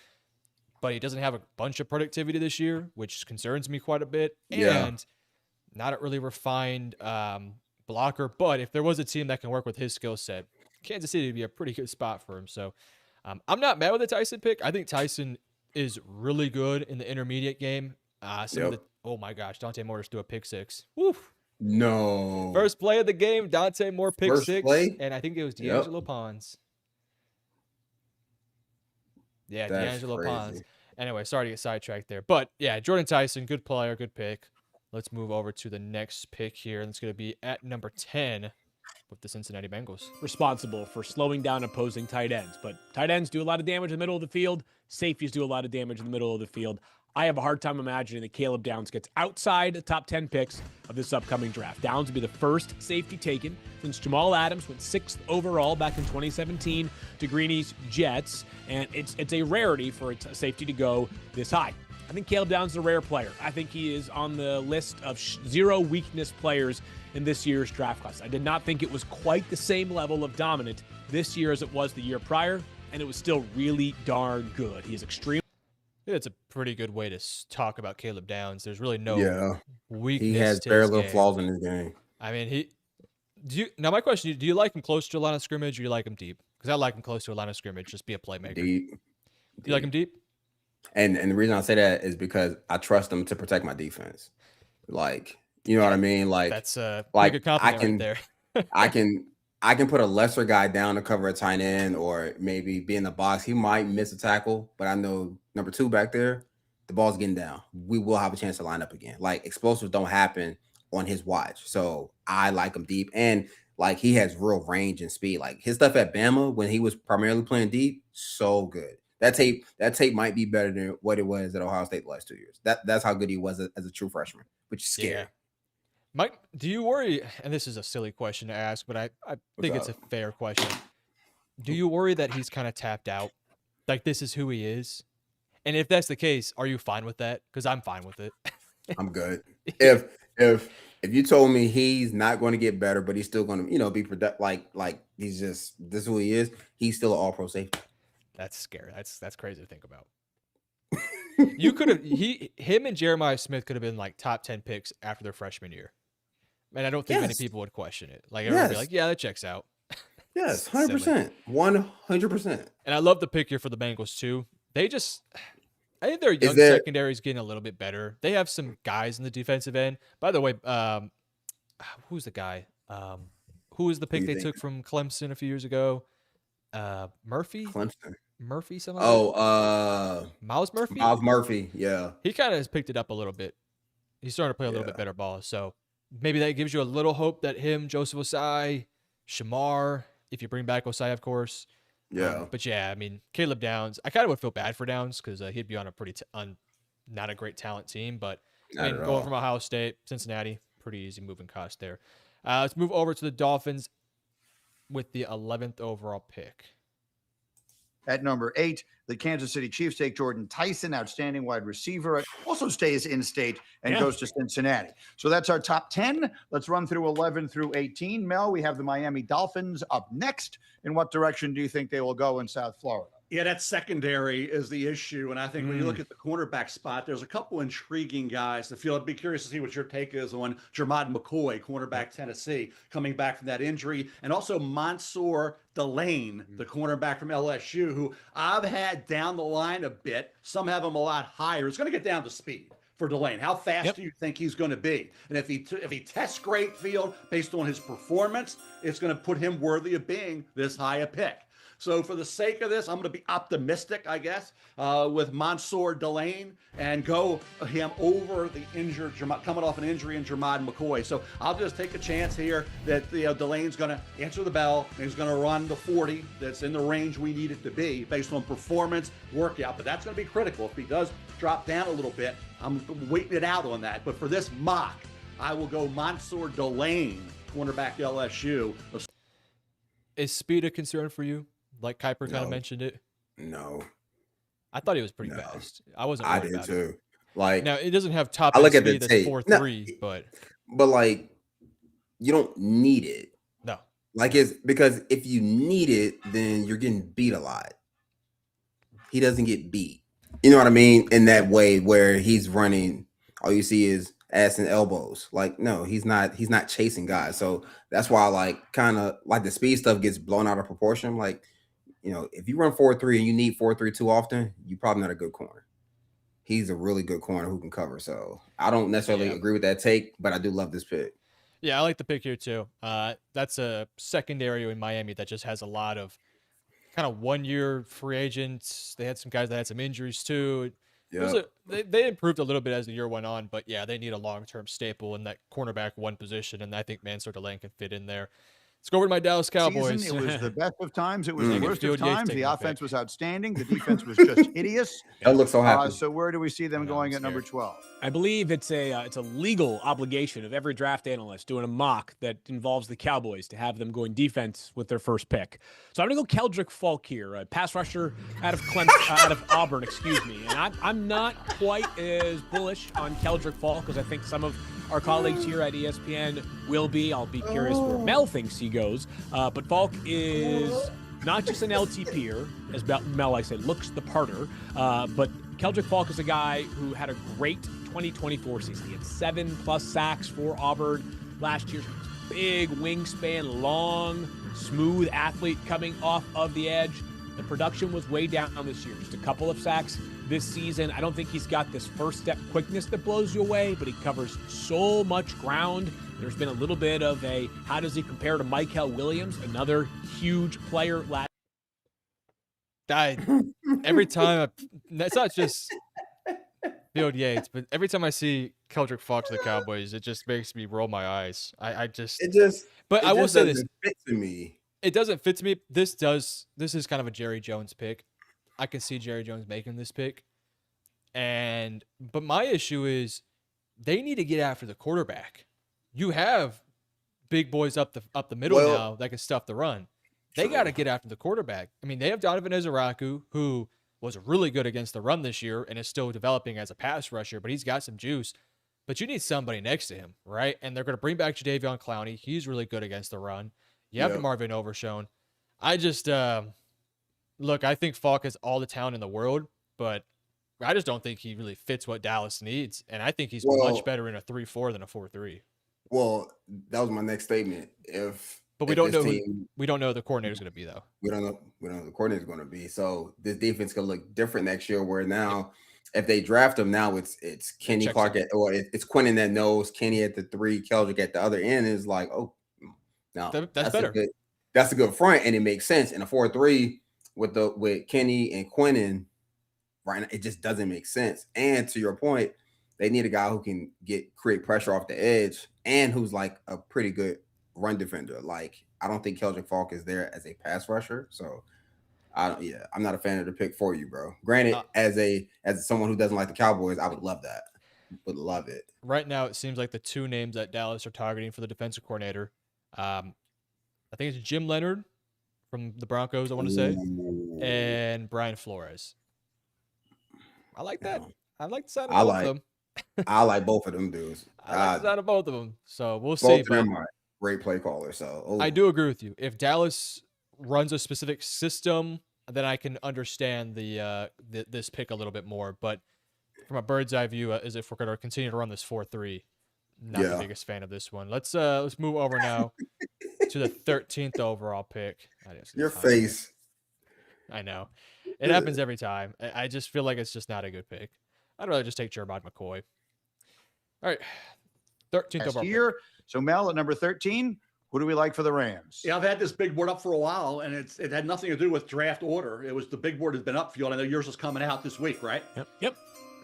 but he doesn't have a bunch of productivity this year, which concerns me quite a bit. And not a really refined blocker. But if there was a team that can work with his skill set, Kansas City would be a pretty good spot for him. So I'm not mad with the Tyson pick. I think Tyson is really good in the intermediate game. Oh my gosh, Dante Morris threw a pick 6. Woof. No. First play of the game, Dante Moore pick 6. Play? And I think it was D'Angelo Pons. Yeah, That's D'Angelo crazy. Pons. Anyway, sorry to get sidetracked there. But yeah, Jordan Tyson, good player, good pick. Let's move over to the next pick here. And it's going to be at number 10 with the Cincinnati Bengals. Responsible for slowing down opposing tight ends. But tight ends do a lot of damage in the middle of the field. Safeties do a lot of damage in the middle of the field. I have a hard time imagining that Caleb Downs gets outside the top 10 picks of this upcoming draft. Downs will be the first safety taken since Jamal Adams went 6th overall back in 2017 to Greeny's Jets. And it's a rarity for a safety to go this high. I think Caleb Downs is a rare player. I think he is on the list of zero weakness players in this year's draft class. I did not think it was quite the same level of dominant this year as it was the year prior, and it was still really darn good. He is extremely. It's a pretty good way to talk about Caleb Downs. There's really no weakness. He has to very his little game. flaws in his game. I mean, now my question, do you like him close to a line of scrimmage or do you like him deep? Because I like him close to a line of scrimmage, just be a playmaker. Deep. Do you like him deep? And the reason I say that is because I trust him to protect my defense. Like, you know what I mean? Like that's a like good compliment right there. I can put a lesser guy down to cover a tight end or maybe be in the box. He might miss a tackle, but I know number 2 back there, the ball's getting down. We will have a chance to line up again. Like explosives don't happen on his watch. So I like him deep. And like he has real range and speed. Like his stuff at Bama when he was primarily playing deep, so good. That tape might be better than what it was at Ohio State the last 2 years. That's how good he was as a true freshman, which is scary. Mike, do you worry? And this is a silly question to ask, but I think it's a fair question. Do you worry that he's kind of tapped out? Like this is who he is? And if that's the case, are you fine with that? Because I'm fine with it. I'm good. If you told me he's not going to get better, but he's still going to, be productive, like he's just this is who he is. He's still an all-pro safety. That's scary. That's crazy to think about. You could have him and Jeremiah Smith could have been like top 10 picks after their freshman year. And I don't think many people would question it. Like everyone would be like, yeah, that checks out. Yes, 100%. 100%. And I love the pick here for the Bengals too. I think their young secondary is getting a little bit better. They have some guys in the defensive end. By the way, who's the guy? Who was the pick they took from Clemson a few years ago? Murphy? Clemson. Murphy, something Miles Murphy? Miles Murphy, yeah. He kind of has picked it up a little bit. He's starting to play a little bit better ball. So maybe that gives you a little hope that him, Joseph Osai, Shamar, if you bring back Osai, of course. Yeah. But yeah, I mean, Caleb Downs, I kind of would feel bad for Downs because he'd be on a not a great talent team. But I mean, going from Ohio State, Cincinnati, pretty easy moving cost there. Let's move over to the Dolphins with the 11th overall pick. At number 8, the Kansas City Chiefs take Jordan Tyson, outstanding wide receiver. Also stays in state and goes to Cincinnati. So that's our top 10. Let's run through 11 through 18. Mel, we have the Miami Dolphins up next. In what direction do you think they will go in South Florida? Yeah, that secondary is the issue. And I think when you look at the cornerback spot, there's a couple intriguing guys. I'd be curious to see what your take is on Jermod McCoy, cornerback Tennessee, coming back from that injury. And also Mansour Delane, the cornerback from LSU, who I've had down the line a bit. Some have him a lot higher. It's going to get down to speed for Delane. How fast do you think he's going to be? And if he tests great field based on his performance, it's going to put him worthy of being this high a pick. So for the sake of this, I'm going to be optimistic, I guess, with Mansour Delane and go him over the injured, coming off an injury in Jermod McCoy. So I'll just take a chance here that Delane's going to answer the bell and he's going to run the 40 that's in the range we need it to be based on performance, workout. But that's going to be critical. If he does drop down a little bit, I'm waiting it out on that. But for this mock, I will go Mansour Delane, cornerback LSU. Is speed a concern for you? Like Kiper kind of mentioned it. No, I thought he was pretty fast. I wasn't. I did too. Like now, it doesn't have top. I look at speed the that's tape. 4.3, but like you don't need it. No, like it's because if you need it, then you're getting beat a lot. He doesn't get beat. You know what I mean? In that way where he's running, all you see is ass and elbows. Like, no, he's not chasing guys. So that's why like kind of like the speed stuff gets blown out of proportion. Like, if you run 4.3 and you need 4.3 too often, you're probably not a good corner. He's a really good corner who can cover. So I don't necessarily agree with that take, but I do love this pick. Yeah, I like the pick here too. That's a secondary in Miami that just has a lot of kind of 1-year free agents. They had some guys that had some injuries too. They improved a little bit as the year went on, but yeah, they need a long-term staple in that cornerback one position, and I think Mansour Delane can fit in there. Let's go over to my Dallas Cowboys. It was the best of times. It was the worst of times. The offense was outstanding. The defense was just hideous. I look so happy. So where do we see them going at number 12? I believe it's a legal obligation of every draft analyst doing a mock that involves the Cowboys to have them going defense with their first pick. So I'm going to go Keldrick Falk here, a pass rusher out of out of Auburn, excuse me. And I'm not quite as bullish on Keldrick Falk because I think some of our colleagues here at ESPN will be. I'll be curious where Mel thinks he goes. But Falk is not just an LTPer, as Mel, I said, looks the parter. But Keldrick Falk is a guy who had a great 2024 season. He had 7+ sacks for Auburn last year. Big wingspan, long, smooth athlete coming off of the edge. The production was way down this year. Just a couple of sacks this season. I don't think he's got this first step quickness that blows you away, but he covers so much ground. There's been a little bit of a, how does he compare to Michael Williams, another huge player last every time, it's not just Field Yates, but every time I see Keldrick Falk to the Cowboys, it just makes me roll my eyes. I will say this. Fit to me. It doesn't fit to me. This is kind of a Jerry Jones pick. I can see Jerry Jones making this pick. But my issue is they need to get after the quarterback. you have big boys up the middle Well, now that can stuff the run. They got to get after the quarterback. I mean, they have Donovan Izaraku, who was really good against the run this year and is still developing as a pass rusher, but he's got some juice. But you need somebody next to him, right? And they're going to bring back Jadeveon Clowney. He's really good against the run. You have Marvin Overshone. I just look, I think Falk has all the talent in the world, but I just don't think he really fits what Dallas needs. And I think he's much better in a 3-4 than a 4-3. Well, that was my next statement. But we don't know we don't know who the coordinator's going to be, though. We don't know who the coordinator's going to be. So this defense could look different next year. Where now, if they draft him now, it's Kenny Clark or it's Quinnen that knows, Kenny at the 3, Keldrick at the other end is like, oh, no, that's better. That's a good front, and it makes sense. In a 4-3 with Kenny and Quinnen, right now, it just doesn't make sense. And to your point, they need a guy who can create pressure off the edge and who's like a pretty good run defender. Like, I don't think Keldrick Falk is there as a pass rusher. So I'm not a fan of the pick for you, bro. Granted, as someone who doesn't like the Cowboys, I would love that. Would love it. Right now, it seems like the two names that Dallas are targeting for the defensive coordinator, I think it's Jim Leonard from the Broncos, I want to say, and Brian Flores. I like that. I like the side of both of them. I like both of them dudes. I like the side of both of them. So we'll see. Both of them are great play callers. So I do agree with you. If Dallas runs a specific system, then I can understand this pick a little bit more. But from a bird's eye view, as if we're going to continue to run this 4-3, not the biggest fan of this one. Let's move over now to the 13th overall pick. Your face. I know. It happens every time. I just feel like it's just not a good pick. I'd rather just take Jeremiah McCoy. All right. 13th overall pick. So, Mel, at number 13, who do we like for the Rams? Yeah, I've had this big board up for a while, and it had nothing to do with draft order. It was the big board has been up, Field. I know yours is coming out this week, right? Yep.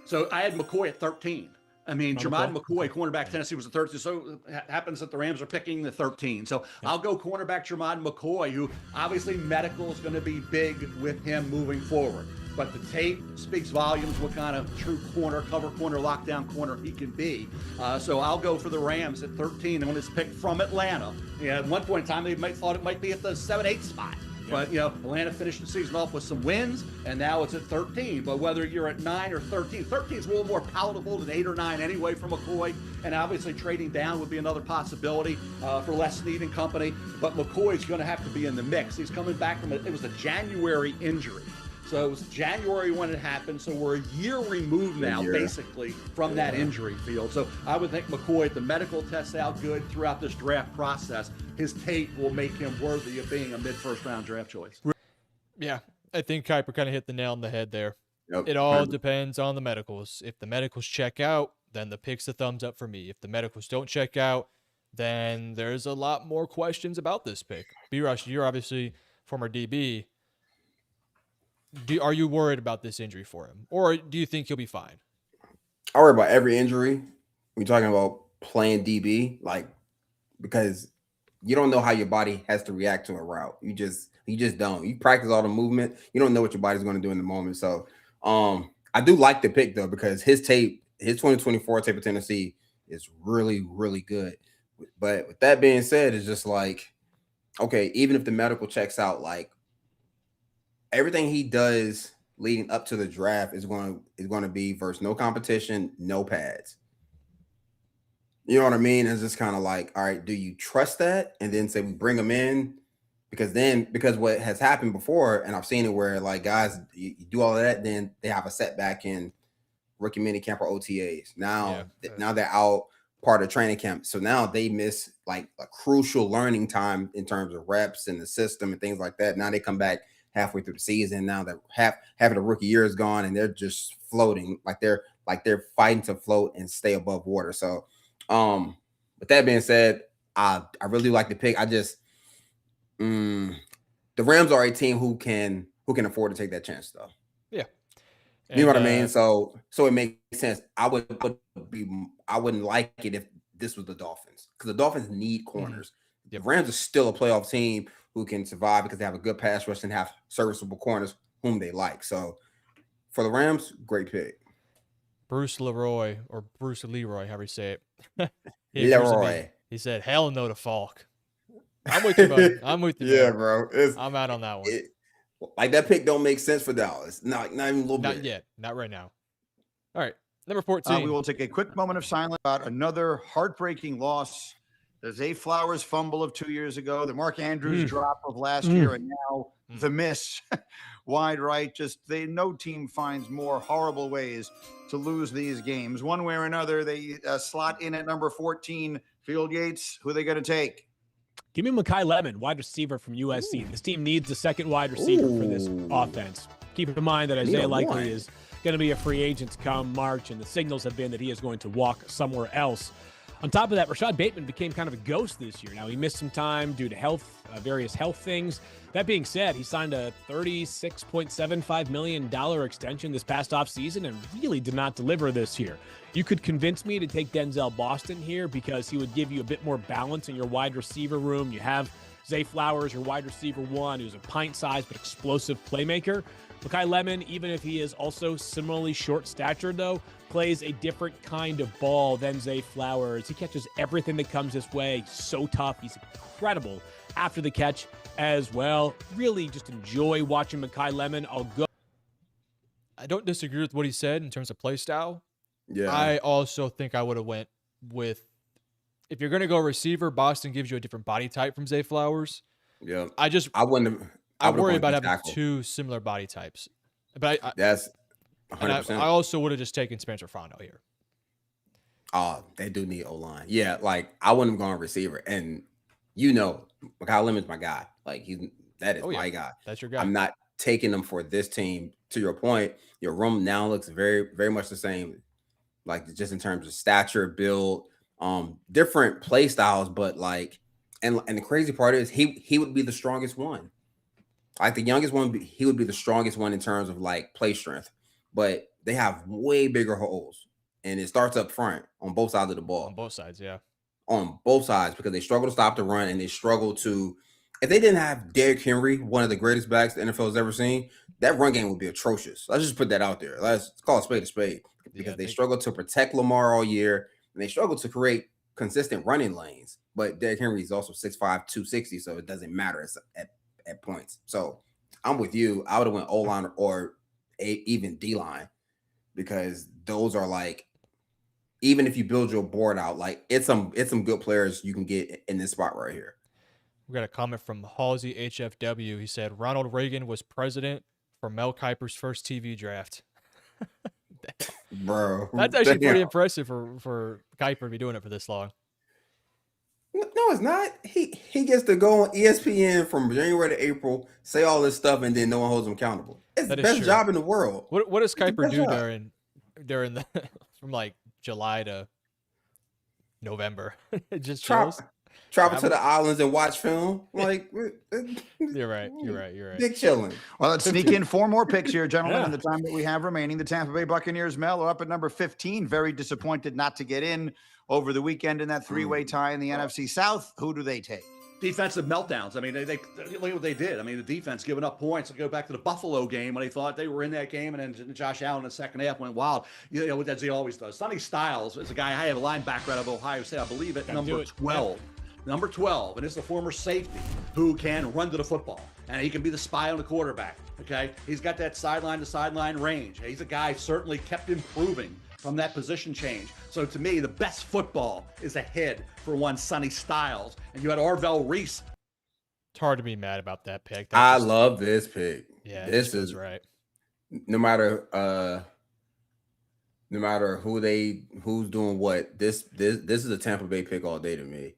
So I had McCoy at 13. I mean, Jeremiah McCoy, cornerback, Tennessee was the 13. So it happens that the Rams are picking the 13. So I'll go cornerback Jeremiah McCoy, who obviously medical is going to be big with him moving forward. But the tape speaks volumes what kind of true corner, cover corner, lockdown corner he can be. So I'll go for the Rams at 13 on this pick from Atlanta. Yeah, at one point in time, they thought it might be at the 7-8 spot. But, Atlanta finished the season off with some wins, and now it's at 13. But whether you're at 9 or 13, 13 is a little more palatable than 8 or 9 anyway for McCoy. And obviously trading down would be another possibility for Les Snead and company. But McCoy's going to have to be in the mix. He's coming back from it was a January injury. So it was January when it happened. So we're a year removed now, basically, from that injury Field. So I would think McCoy, if the medical tests out good throughout this draft process, his tape will make him worthy of being a mid-first round draft choice. Yeah, I think Kiper kind of hit the nail on the head there. Yep. It all depends on the medicals. If the medicals check out, then the pick's a thumbs up for me. If the medicals don't check out, then there's a lot more questions about this pick. B-Rush, you're obviously former DB. Are you worried about this injury for him? Or do you think he'll be fine? I worry about every injury. We're talking about playing DB, because you don't know how your body has to react to a route. You just don't. You practice all the movement. You don't know what your body's going to do in the moment. So I do like the pick, though, because his 2024 tape of Tennessee is really, really good. But with that being said, it's just like, okay, even if the medical checks out, everything he does leading up to the draft is going to be versus no competition, no pads. You know what I mean? It's just kind of like, all right, do you trust that? And then say we bring him in because what has happened before, and I've seen it where guys, you do all of that, then they have a setback in rookie mini camp or OTAs. Now they're out part of training camp. So now they miss a crucial learning time in terms of reps and the system and things like that. Now they come back halfway through the season. Now that half of the rookie year is gone, and they're just floating, they're fighting to float and stay above water. So, with that being said, I really like the pick. I just, the Rams are a team who can afford to take that chance, though. Yeah, you know what I mean. So it makes sense. I wouldn't like it if this was the Dolphins, because the Dolphins need corners. The Rams are still a playoff team who can survive because they have a good pass rush and have serviceable corners whom they like. So for the Rams, great pick. Bruce Leroy, however you say it. Leroy. He said, "Hell no to Falk." I'm with you, buddy. I'm with you. Yeah, man. bro. I'm out on that one. Like that pick don't make sense for Dallas. Not even a little Not bit. yet. Not right now. All right. Number 14. We will take a quick moment of silence about another heartbreaking loss. The Zay Flowers fumble of 2 years ago, the Mark Andrews drop of last year, and now the miss wide right. No team finds more horrible ways to lose these games. One way or another, they slot in at number 14, Field Yates. Who are they going to take? Give me Mekhi Lemon, wide receiver from USC. This team needs a second wide receiver for this offense. Keep in mind that Isaiah Likely is going to be a free agent come March, and the signals have been that he is going to walk somewhere else. On top of that, Rashad Bateman became kind of a ghost this year. Now, he missed some time due to various health things. That being said, he signed a $36.75 million extension this past offseason and really did not deliver this year. You could convince me to take Denzel Boston here because he would give you a bit more balance in your wide receiver room. You have Zay Flowers, your wide receiver one, who's a pint-sized but explosive playmaker. Mekhi Lemon, even if he is also similarly short-statured, though, plays a different kind of ball than Zay Flowers. He catches everything that comes his way. He's so tough. He's incredible after the catch as well. Really just enjoy watching Mekhi Lemon. I don't disagree with what he said in terms of play style. Yeah. I also think I would have went with, if you're going to go receiver, Boston gives you a different body type from Zay Flowers. Yeah. I wouldn't have. I worry about having two similar body types. But That's 100%. I also would have just taken Spencer Fano here. Oh, they do need O-line. Yeah, like I wouldn't have gone receiver. And Mekhi Lemon's my guy. Like that is my guy. That's your guy. I'm not taking him for this team. To your point, your room now looks very, very much the same. Like just in terms of stature, build, different play styles, but like, and the crazy part is he would be the strongest one. Like the youngest one, he would be the strongest one in terms of like play strength. But they have way bigger holes, and it starts up front on both sides of the ball. On both sides, yeah. On both sides, because they struggle to stop the run, and they struggle to. If they didn't have Derrick Henry, one of the greatest backs the NFL has ever seen, that run game would be atrocious. Let's just put that out there. Let's call a spade, because they struggle to protect Lamar all year, and they struggle to create consistent running lanes. But Derrick Henry is also 6'5", 260, so it doesn't matter at points. So I'm with you. I would have went O-line or even D-line, because those are like, even if you build your board out, like it's some good players you can get in this spot right here. We got a comment from Halsey HFW. He said Ronald Reagan was president for Mel Kiper's first TV draft. Bro, that's actually pretty impressive for Kiper to be doing it for this long. No, it's not. He gets to go on ESPN from January to April, say all this stuff, and then no one holds him accountable. It's the best job in the world. What does Kiper do during the from like July to November? Just travel to the islands and watch film. Like You're right. Big chilling. Well, let's sneak in four more picks here, gentlemen, in the time that we have remaining. The Tampa Bay Buccaneers, Mel, are up at number 15. Very disappointed not to get in over the weekend in that three-way tie in the NFC South. Who do they take? Defensive meltdowns. I mean, they look at what they did. I mean, the defense giving up points. To go back to the Buffalo game when they thought they were in that game, and then Josh Allen in the second half went wild. As he always does. Sonny Styles is a guy, I have a linebacker out of Ohio State, I believe it, number 12. Number 12, and it's a former safety who can run to the football, and he can be the spy on the quarterback, okay? He's got that sideline-to-sideline range. He's a guy certainly kept improving from that position change. So to me, the best football is ahead for one Sonny Styles, and you had Arvell Reese. It's hard to be mad about that pick. I love this pick. Yeah, this is right. No matter who's doing what, this is a Tampa Bay pick all day to me.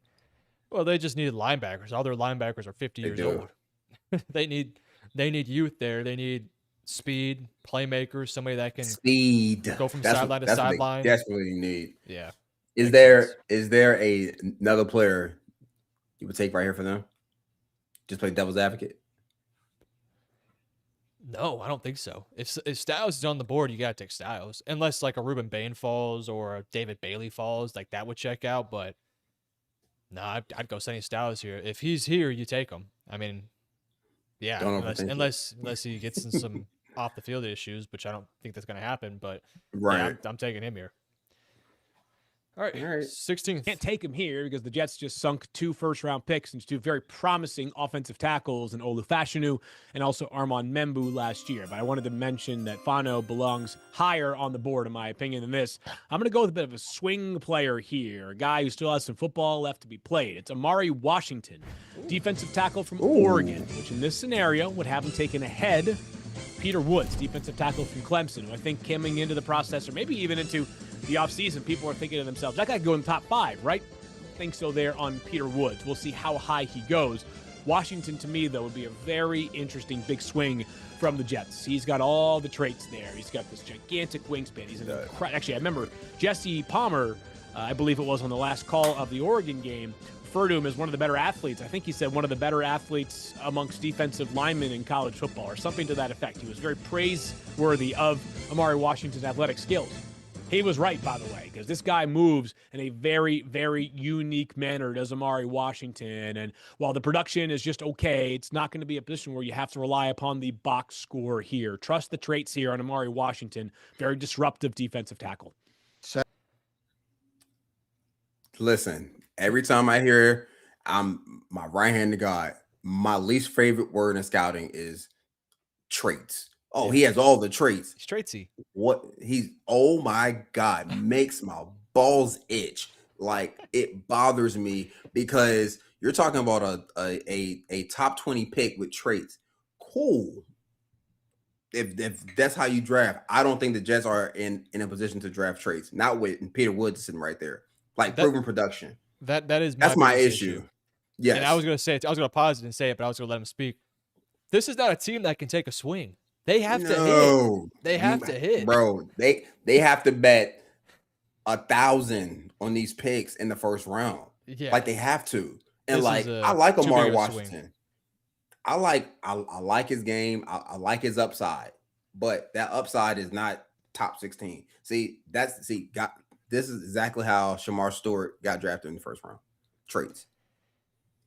Well, they just needed linebackers. All their linebackers are 50 years old. They need youth there. They need speed, playmakers, somebody that can go from sideline to sideline. That's what you need. Yeah. Is there another player you would take right here for them? Just play devil's advocate? No, I don't think so. If Styles is on the board, you got to take Styles. Unless like a Ruben Bain falls or a David Bailey falls, like that would check out. But no, I'd go Sonny Styles here. If he's here, you take him. I mean, yeah, unless he gets in some off the field issues, which I don't think that's going to happen. But right, yeah, I'm taking him here. All right, All right. 16th. Can't take him here because the Jets just sunk 2 first-round picks into 2 very promising offensive tackles in Olu Fashanu and also Armand Membu last year. But I wanted to mention that Fano belongs higher on the board, in my opinion, than this. I'm going to go with a bit of a swing player here, a guy who still has some football left to be played. It's Amari Washington, defensive tackle from Oregon, which in this scenario would have him taken ahead Peter Woods, defensive tackle from Clemson, who I think coming into the process or maybe even into the offseason, people are thinking to themselves, that guy could go in the top 5, right? I think so there on Peter Woods. We'll see how high he goes. Washington, to me, though, would be a very interesting big swing from the Jets. He's got all the traits there. He's got this gigantic wingspan. He's actually, I remember Jesse Palmer, I believe it was on the last call of the Oregon game, referred to him as one of the better athletes. I think he said one of the better athletes amongst defensive linemen in college football or something to that effect. He was very praiseworthy of Amari Washington's athletic skills. He was right, by the way, because this guy moves in a very, very unique manner, does Amari Washington. And while the production is just okay, it's not going to be a position where you have to rely upon the box score here. Trust the traits here on Amari Washington. Very disruptive defensive tackle. Listen, every time I hear I'm my right-handed guy, my least favorite word in scouting is traits. Oh, he has all the traits. He's traitsy. What oh my God, makes my balls itch. Like, it bothers me because you're talking about a top 20 pick with traits. Cool. If that's how you draft, I don't think the Jets are in a position to draft traits. Not with Peter Woods sitting right there. Like, proven production. That's my issue. Yes. And I was going to say it. I was going to pause it and say it, but I was going to let him speak. This is not a team that can take a swing. They have to hit. They have to hit. Bro, they have to bet 1,000 on these picks in the first round. Yeah. Like, they have to. And I like Amari Washington. I like his game. I like his upside. But that upside is not top 16. This is exactly how Shamar Stewart got drafted in the first round. Traits.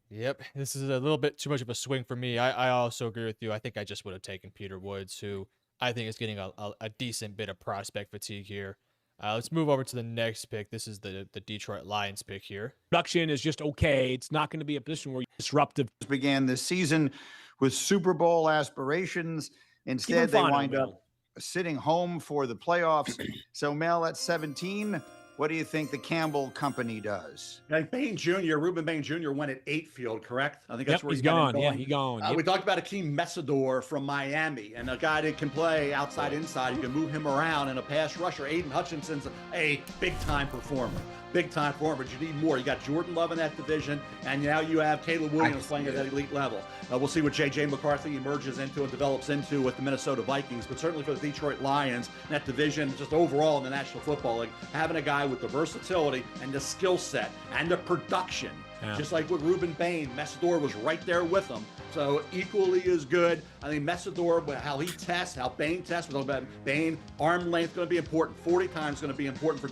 Yep, this is a little bit too much of a swing for me. I also agree with you. I think I just would have taken Peter Woods, who I think is getting a decent bit of prospect fatigue here. Let's move over to the next pick. This is the Detroit Lions pick here. Production is just okay. It's not going to be a position where you're disruptive. Began this season with Super Bowl aspirations. Instead, they wind up sitting home for the playoffs. So, Mel, at 17, what do you think the Campbell Company does? Bain Jr., Reuben Bain Jr. went at 8 field, correct? I think that's where he's gone. Yeah, he's gone. We talked about Akeem Mesidor from Miami, and a guy that can play outside, inside. You can move him around, and a pass rusher. Aiden Hutchinson's a big-time performer. Big-time performer, but you need more. You got Jordan Love in that division, and now you have Caleb Williams playing at that elite level. We'll see what J.J. McCarthy emerges into and develops into with the Minnesota Vikings, but certainly for the Detroit Lions, that division, just overall in the National Football League, having a guy with the versatility and the skill set and the production, just like with Reuben Bain, Mesidor was right there with him. So equally as good. I think Mesidor, how he tests, how Bain tests, we're talking about Bain, arm length going to be important, 40 times going to be important for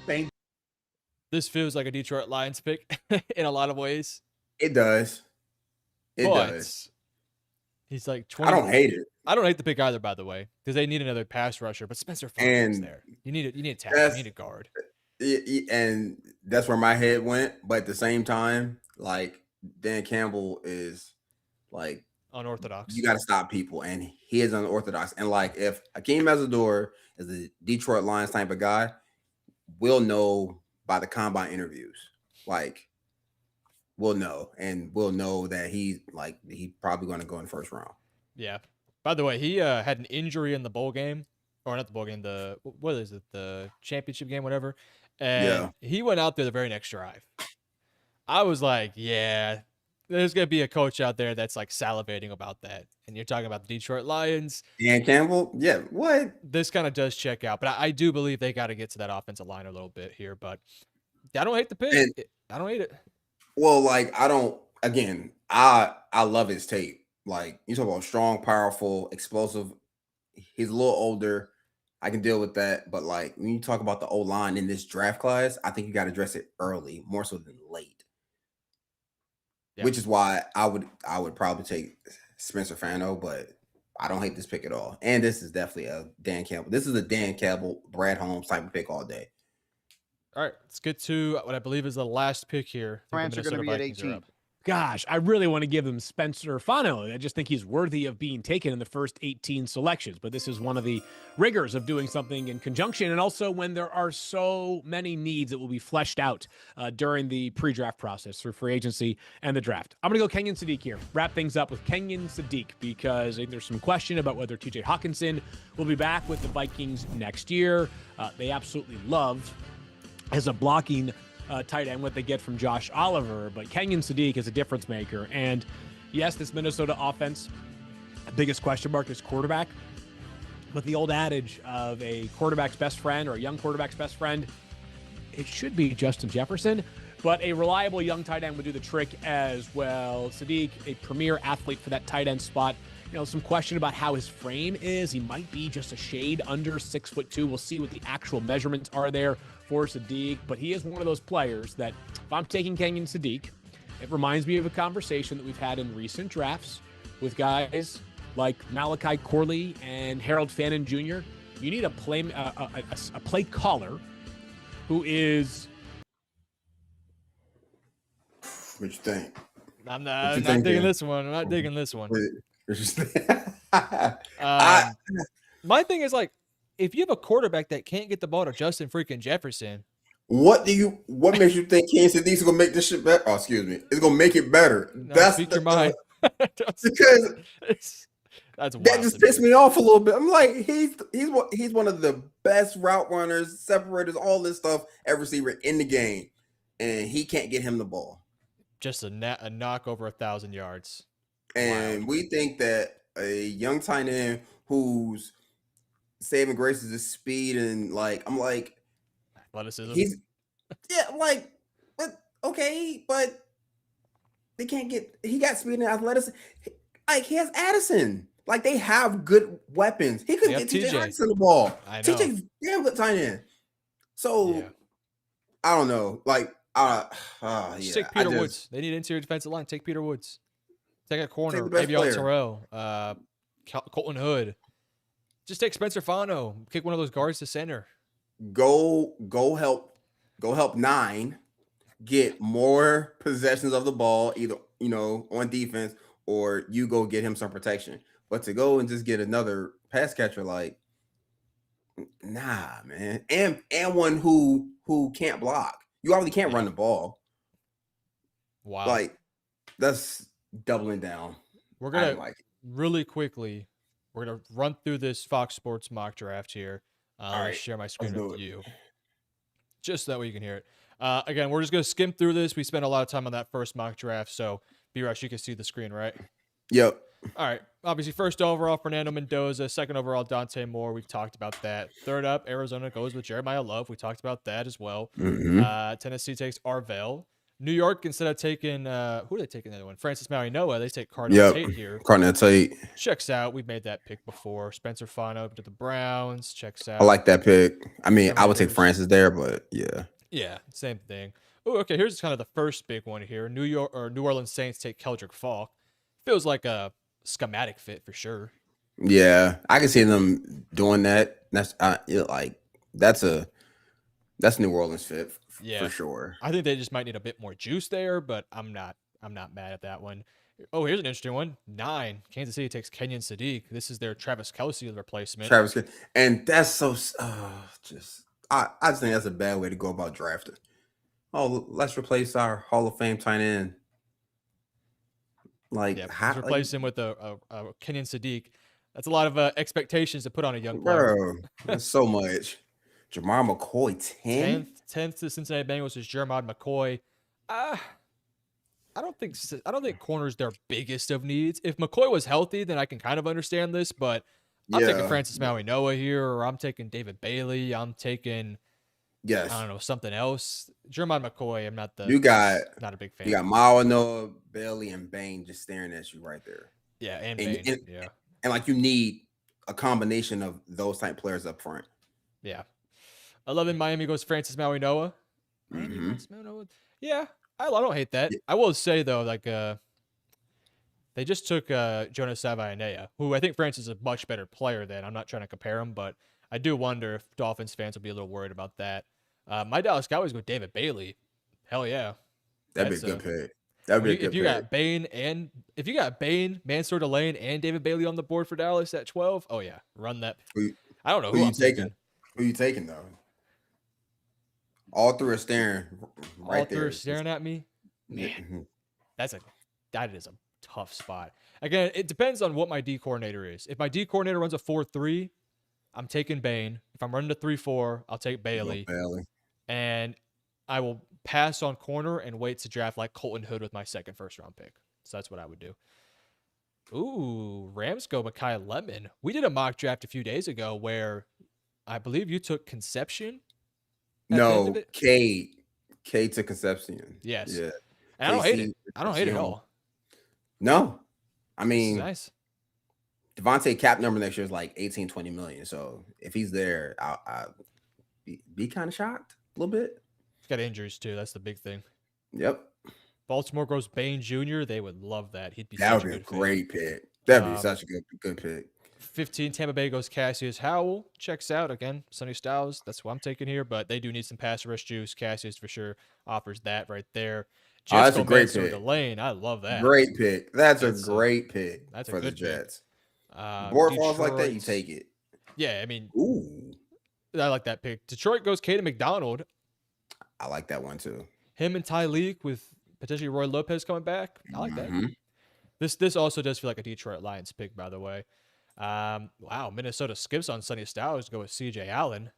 Bain. This feels like a Detroit Lions pick in a lot of ways. It does. It does. He's like 20. I don't hate it. I don't hate the pick either, by the way, because they need another pass rusher. But Spencer Fontane's there. You need a tackle. You need a guard. And that's where my head went. But at the same time, like, Dan Campbell is like unorthodox. You got to stop people, and he is unorthodox. And like, if Akeem Mesidor is the Detroit Lions type of guy, we'll know by the combine interviews. Like, we'll know that he's probably going to go in the first round. Yeah. By the way, he had an injury in the bowl game, or not the bowl game, the championship game, whatever. And he went out there the very next drive. I was like, yeah, there's going to be a coach out there that's like salivating about that. And you're talking about the Detroit Lions. Dan Campbell? Yeah, what? This kind of does check out. But I do believe they got to get to that offensive line a little bit here. But I don't hate the pick. I don't hate it. Well, like, I love his tape. Like, you talk about strong, powerful, explosive. He's a little older. I can deal with that. But like, when you talk about the O-line in this draft class, I think you got to address it early, more so than late. Yeah. Which is why I would probably take Spencer Fano, but I don't hate this pick at all. And this is definitely a Dan Campbell. This is a Dan Campbell, Brad Holmes type of pick all day. All right, let's get to what I believe is the last pick here. I think Rams are going to be Minnesota at Vikings are 18. up. Gosh, I really want to give them Spencer Fano. I just think he's worthy of being taken in the first 18 selections. But this is one of the rigors of doing something in conjunction, and also when there are so many needs that will be fleshed out during the pre-draft process for free agency and the draft. I'm going to go Kenyon Sadiq here. Wrap things up with Kenyon Sadiq because I think there's some question about whether TJ Hawkinson will be back with the Vikings next year. They absolutely love as a blocking tight end what they get from Josh Oliver, but Kenyon Sadiq is a difference maker. And yes, this Minnesota offense, biggest question mark is quarterback. But the old adage of a quarterback's best friend or a young quarterback's best friend, it should be Justin Jefferson, but a reliable young tight end would do the trick as well. Sadiq, a premier athlete for that tight end spot. You know, some question about how his frame is. He might be just a shade under 6'2". We'll see what the actual measurements are there for Sadiq, but he is one of those players that if I'm taking Kenyon Sadiq, it reminds me of a conversation that we've had in recent drafts with guys like Malachi Corley and Harold Fannin Jr. You need a play caller who is. What you think? I'm What not you digging thinking? this one. I'm not digging this one. What you think? My thing is like, if you have a quarterback that can't get the ball to Justin freaking Jefferson, What makes you think Kansas City's gonna make this shit better? Oh, excuse me. It's gonna make it better. no, speak your mind. Because That's wild that just pissed me off a little bit. I'm like, he's one of the best route runners, separators, all this stuff, every receiver in the game, and he can't get him the ball. Just a knock over 1,000 yards. And we think that a young tight end who's saving grace is his speed and I'm like, Athleticism. but okay, but they can't get. He got speed and athleticism. Like he has Addison. Like they have good weapons. He could get TJ Hawkinson the ball. I know. TJ's damn good tight end. So I don't know. Just take Peter Woods. They need interior defensive line. Take Peter Woods. Take a corner. Maybe on Terrell. Colton Hood. Just take Spencer Fano. Kick one of those guards to center. Go help 9 get more possessions of the ball, either on defense, or you go get him some protection. But to go and just get another pass catcher, nah, man. And one who can't block. You already can't run the ball. Wow. That's doubling down. We're gonna really quickly. We're gonna run through this Fox Sports mock draft here. I'll share my screen with you, just that way you can hear it. Again, we're just gonna skim through this. We spent a lot of time on that first mock draft, so B-Rush, you can see the screen, right? Yep. All right. Obviously, first overall, Fernando Mendoza. Second overall, Dante Moore. We've talked about that. Third up, Arizona goes with Jeremiah Love. We talked about that as well. Mm-hmm. Tennessee takes Arvell. New York, instead of taking who are they taking the other one? Francis Marianoa. They take Cardinal Tate here. Cardinal Tate checks out. We've made that pick before. Spencer Fano to the Browns. Checks out. I like that pick. I mean, I would take Francis there, but yeah. Yeah, same thing. Oh, okay. Here's kind of the first big one here. New Orleans Saints take Keldrick Falk. Feels like a schematic fit for sure. Yeah, I can see them doing that. That's that's New Orleans fit for sure. I think they just might need a bit more juice there, but I'm not mad at that one. Oh, here's an interesting one. 9. Kansas City takes Kenyon Sadiq. This is their Travis Kelce replacement. And that's so I just think that's a bad way to go about drafting. Oh, let's replace our Hall of Fame tight end. Let's replace him with a Kenyon Sadiq. That's a lot of expectations to put on a young player. Bro, that's so much. Jamar McCoy, 10th to Cincinnati Bengals is Jermod McCoy. I don't think corner's their biggest of needs. If McCoy was healthy, then I can kind of understand this, but I'm taking Francis Maui-Noah here, or I'm taking David Bailey. I'm taking I don't know, something else. Jermod McCoy, I'm not a big fan. You got Maui-Noah, Bailey, and Bain just staring at you right there. Yeah, and Bain. And you need a combination of those type players up front. Yeah. 11, Miami goes Francis Maui-Noah. Yeah, I don't hate that. Yeah. I will say though, they just took Jonas Savaianea, who I think Francis is a much better player than. I'm not trying to compare him, but I do wonder if Dolphins fans will be a little worried about that. My Dallas Cowboys go David Bailey. Hell yeah. That'd be a good pick. That'd be a good If you pick. got Bane, Mansour Lane, and David Bailey on the board for Dallas at 12, oh yeah, run that. I don't know who you I'm taking. Who you taking though? All three are staring right All three there. are staring at me. Man, Mhm. that is a tough spot. Again, it depends on what my D coordinator is. If my D coordinator runs a 4-3, I'm taking Bane. If I'm running a 3-4, I'll take Bailey. And I will pass on corner and wait to draft like Colton Hood with my second first-round pick. So that's what I would do. Ooh, Rams go Mekhi Lemon. We did a mock draft a few days ago where I believe you took Conception. No, Cade to Conception. Yes. Yeah. And I don't hate it. I don't hate it at all. No. I mean, nice. Devontae cap number next year is like 18, 20 million. So if he's there, I'll be kind of shocked a little bit. He's got injuries too. That's the big thing. Yep. Baltimore goes Bane Jr. They would love that. He'd be that such would a be good a great pick. That'd be such a good pick. 15, Tampa Bay goes Cassius Howell. Checks out again. Sonny Styles. That's what I'm taking here, but they do need some pass rush juice. Cassius for sure offers that right there. Jets that's a great pick. Lane. I love that. Great pick. That's a great pick that's for a the good Jets. Pick. Board falls like that, you take it. Yeah, I mean, ooh, I like that pick. Detroit goes Caden McDonald. I like that one too. Him and Tyleek with potentially Roy Lopez coming back. I like that. This also does feel like a Detroit Lions pick, by the way. Wow, Minnesota skips on Sonny Styles to go with CJ Allen.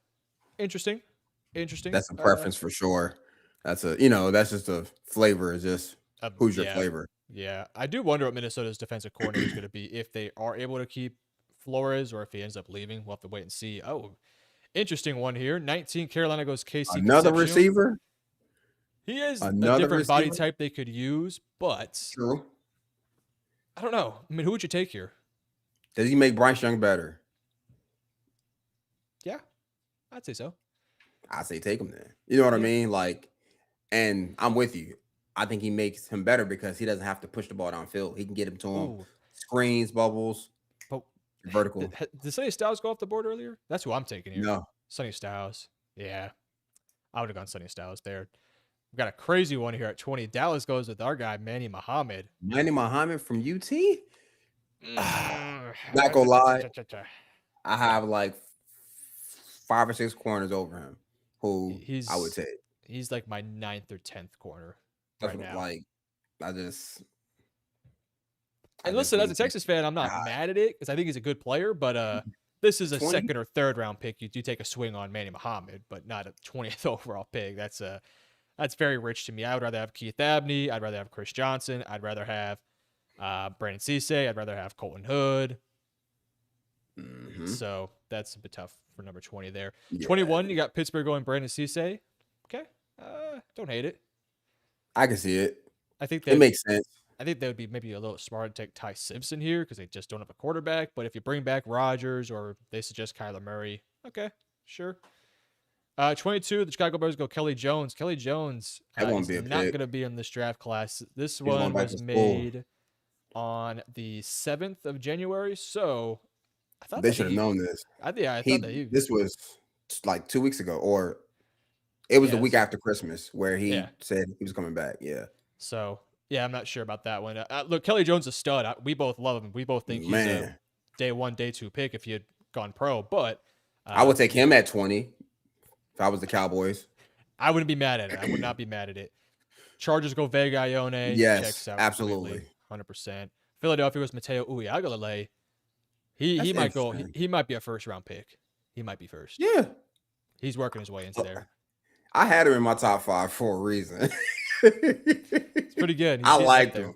Interesting. That's a preference for sure. That's that's just a flavor. Just who's your flavor? Yeah, I do wonder what Minnesota's defensive coordinator is going to be if they are able to keep Flores or if he ends up leaving. We'll have to wait and see. Oh, interesting one here. 19, Carolina goes Casey. Another receiver. He is a different body type they could use, but true. I don't know. I mean, who would you take here? Does he make Bryce Young better? Yeah, I'd say so. I say take him then. You know what I mean? Like, and I'm with you. I think he makes him better because he doesn't have to push the ball downfield. He can get him to him. Screens, bubbles, vertical. Did Sonny Styles go off the board earlier? That's who I'm taking here. No. Sonny Styles. Yeah. I would have gone Sonny Styles there. We've got a crazy one here at 20. Dallas goes with our guy, Manny Muhammad. Manny Muhammad from UT? Not gonna lie. I have like 5 or 6 corners over him who I would take. He's like my 9th or 10th corner right now. Like, and listen, as a Texas fan, I'm not mad at it because I think he's a good player, but this is a 2nd or 3rd round pick. You do take a swing on Manny Muhammad, but not a 20th overall pick. That's very rich to me. I would rather have Keith Abney. I'd rather have Chris Johnson. I'd rather have Brandon Cisse. I'd rather have Colton Hood. So that's a bit tough for number 20 there. Yeah. 21, you got Pittsburgh going Brandon Cisse. Okay. Don't hate it. I can see it. I think it makes sense. I think that would be maybe a little smart to take Ty Simpson here because they just don't have a quarterback. But if you bring back Rodgers or they suggest Kyler Murray, okay, sure. 22, the Chicago Bears go Kelly Jones. Kelly Jones that won't be not going to be in this draft class. This one was made on the 7th of January. So I thought they should have known this. I thought that this was like 2 weeks ago, or it was the week after Christmas where he said he was coming back. Yeah. So yeah, I'm not sure about that one. Look, Kelly Jones is a stud. We both love him. We both think he's a day 1, day 2 pick if he had gone pro. But I would take him at 20 if I was the Cowboys. I wouldn't be mad at it. I would not be mad at it. Chargers go Vega Ione. Yes, checks out absolutely, 100%. Philadelphia was Mateo Uiagalelei. He might go. He might be a 1st round pick. He might be 1st. Yeah, he's working his way into there. I had him in my top 5 for a reason. It's pretty good. I liked him.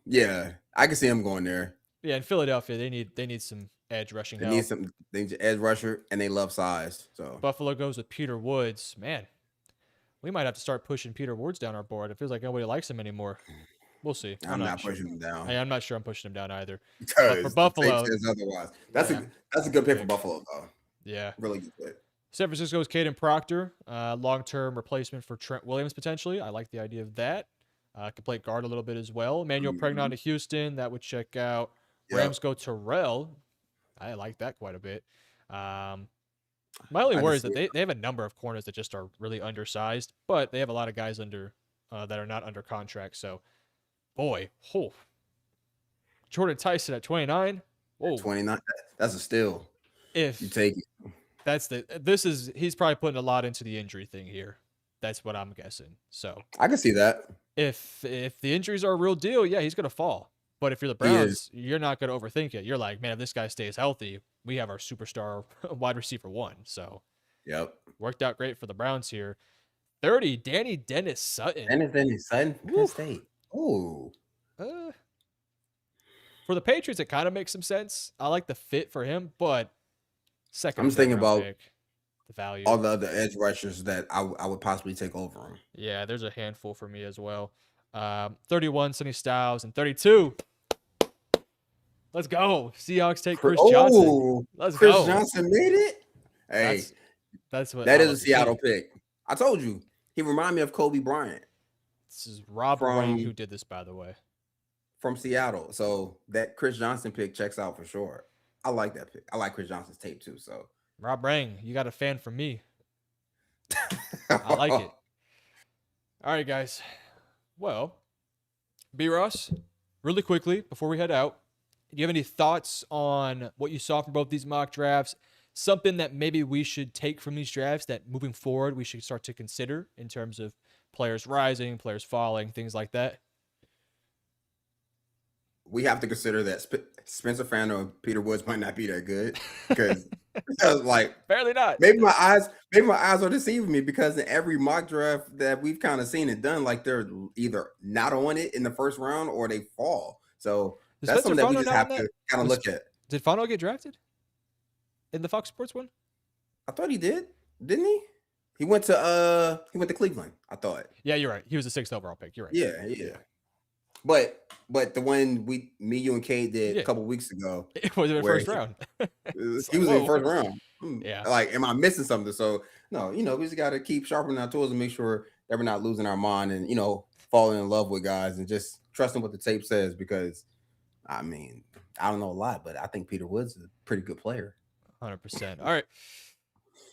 Yeah, I can see him going there. Yeah, in Philadelphia, they need some edge rushing. They need some edge rusher, and they love size. So Buffalo goes with Peter Woods. Man, we might have to start pushing Peter Woods down our board. It feels like nobody likes him anymore. We'll see. I'm not pushing him down. I'm not sure I'm pushing him down either. But for Buffalo, otherwise, that's a good pick for Buffalo, though. Yeah, really good pick. San Francisco's Caden Proctor, long-term replacement for Trent Williams potentially. I like the idea of that. Could play guard a little bit as well. Emmanuel Pregnon to Houston, that would check out. Rams go Terrell. I like that quite a bit. My only I can worry is see that it. they have a number of corners that just are really undersized, but they have a lot of guys under that are not under contract. So, boy, Jordan Tyson at 29. Whoa, 29. That's a steal. You if take it. he's probably putting a lot into the injury thing here. That's what I'm guessing. So I can see that. if the injuries are a real deal, yeah, he's gonna fall. But if you're the He is. Browns, you're not gonna overthink it. You're like, man, if this guy stays healthy, we have our superstar wide receiver one. So Yep. worked out great for the Browns here. 30, Danny Dennis Sutton. And then his son, Penn Woo. State. Oh, Uh, for the Patriots, it kind of makes some sense. I like the fit for him, but second, I'm just thinking third round about pick, the value. all the other edge rushers that I would possibly take over him. Yeah, there's a handful for me as well. 31, Sonny Styles, and 32. Let's go. Seahawks take Chris Johnson. Oh, Let's Chris go. Johnson made it. Hey, That's what that I is love a to see. Seattle pick. I told you. He reminded me of Kobe Bryant This is Rob From- Ray who did this, by the way. from Seattle. So that Chris Johnson pick checks out for sure. I like that pick. I like Chris Johnson's tape too. So Rob Rang, you got a fan from me. I like it. All right, guys. Well, B. Ross, really quickly before we head out, do you have any thoughts on what you saw from both these mock drafts? Something that maybe we should take from these drafts that moving forward we should start to consider in terms of players rising, players falling, things like that? We have to consider that Spencer Fandle and Peter Woods might not be that good because like Apparently not. maybe my eyes are deceiving me because in every mock draft that we've kind of seen it done, like they're either not on it in the first round or they fall. So Is that's Spencer something that we Fano just not have on to that? kind of Was- look at. Did Fano get drafted in the Fox Sports one? I thought he did, didn't he? He went to Cleveland. I thought. Yeah, you're right. He was a 6th overall pick. You're right. Yeah. But the one me, you, and Kate did Yeah. a couple weeks ago, It was in the Where first he- round. he was like, in the whoa. first round. Yeah. Like, am I missing something? So no, we just got to keep sharpening our tools and make sure that we're not losing our mind and falling in love with guys and just trusting what the tape says. Because I mean, I don't know a lot, but I think Peter Woods is a pretty good player. 100%. All right.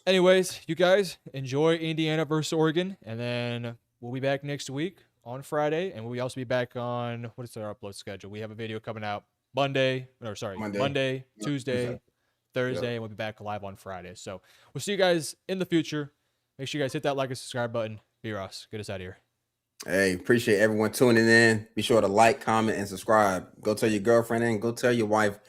Anyways, you guys enjoy Indiana versus Oregon, and then we'll be back next week on Friday, and we'll also be back on what is our upload schedule? We have a video coming out Monday, Monday. Tuesday, Thursday, and we'll be back live on Friday. So we'll see you guys in the future. Make sure you guys hit that like and subscribe button. B. Ross, get us out of here. Hey, appreciate everyone tuning in. Be sure to like, comment, and subscribe. Go tell your girlfriend and go tell your wife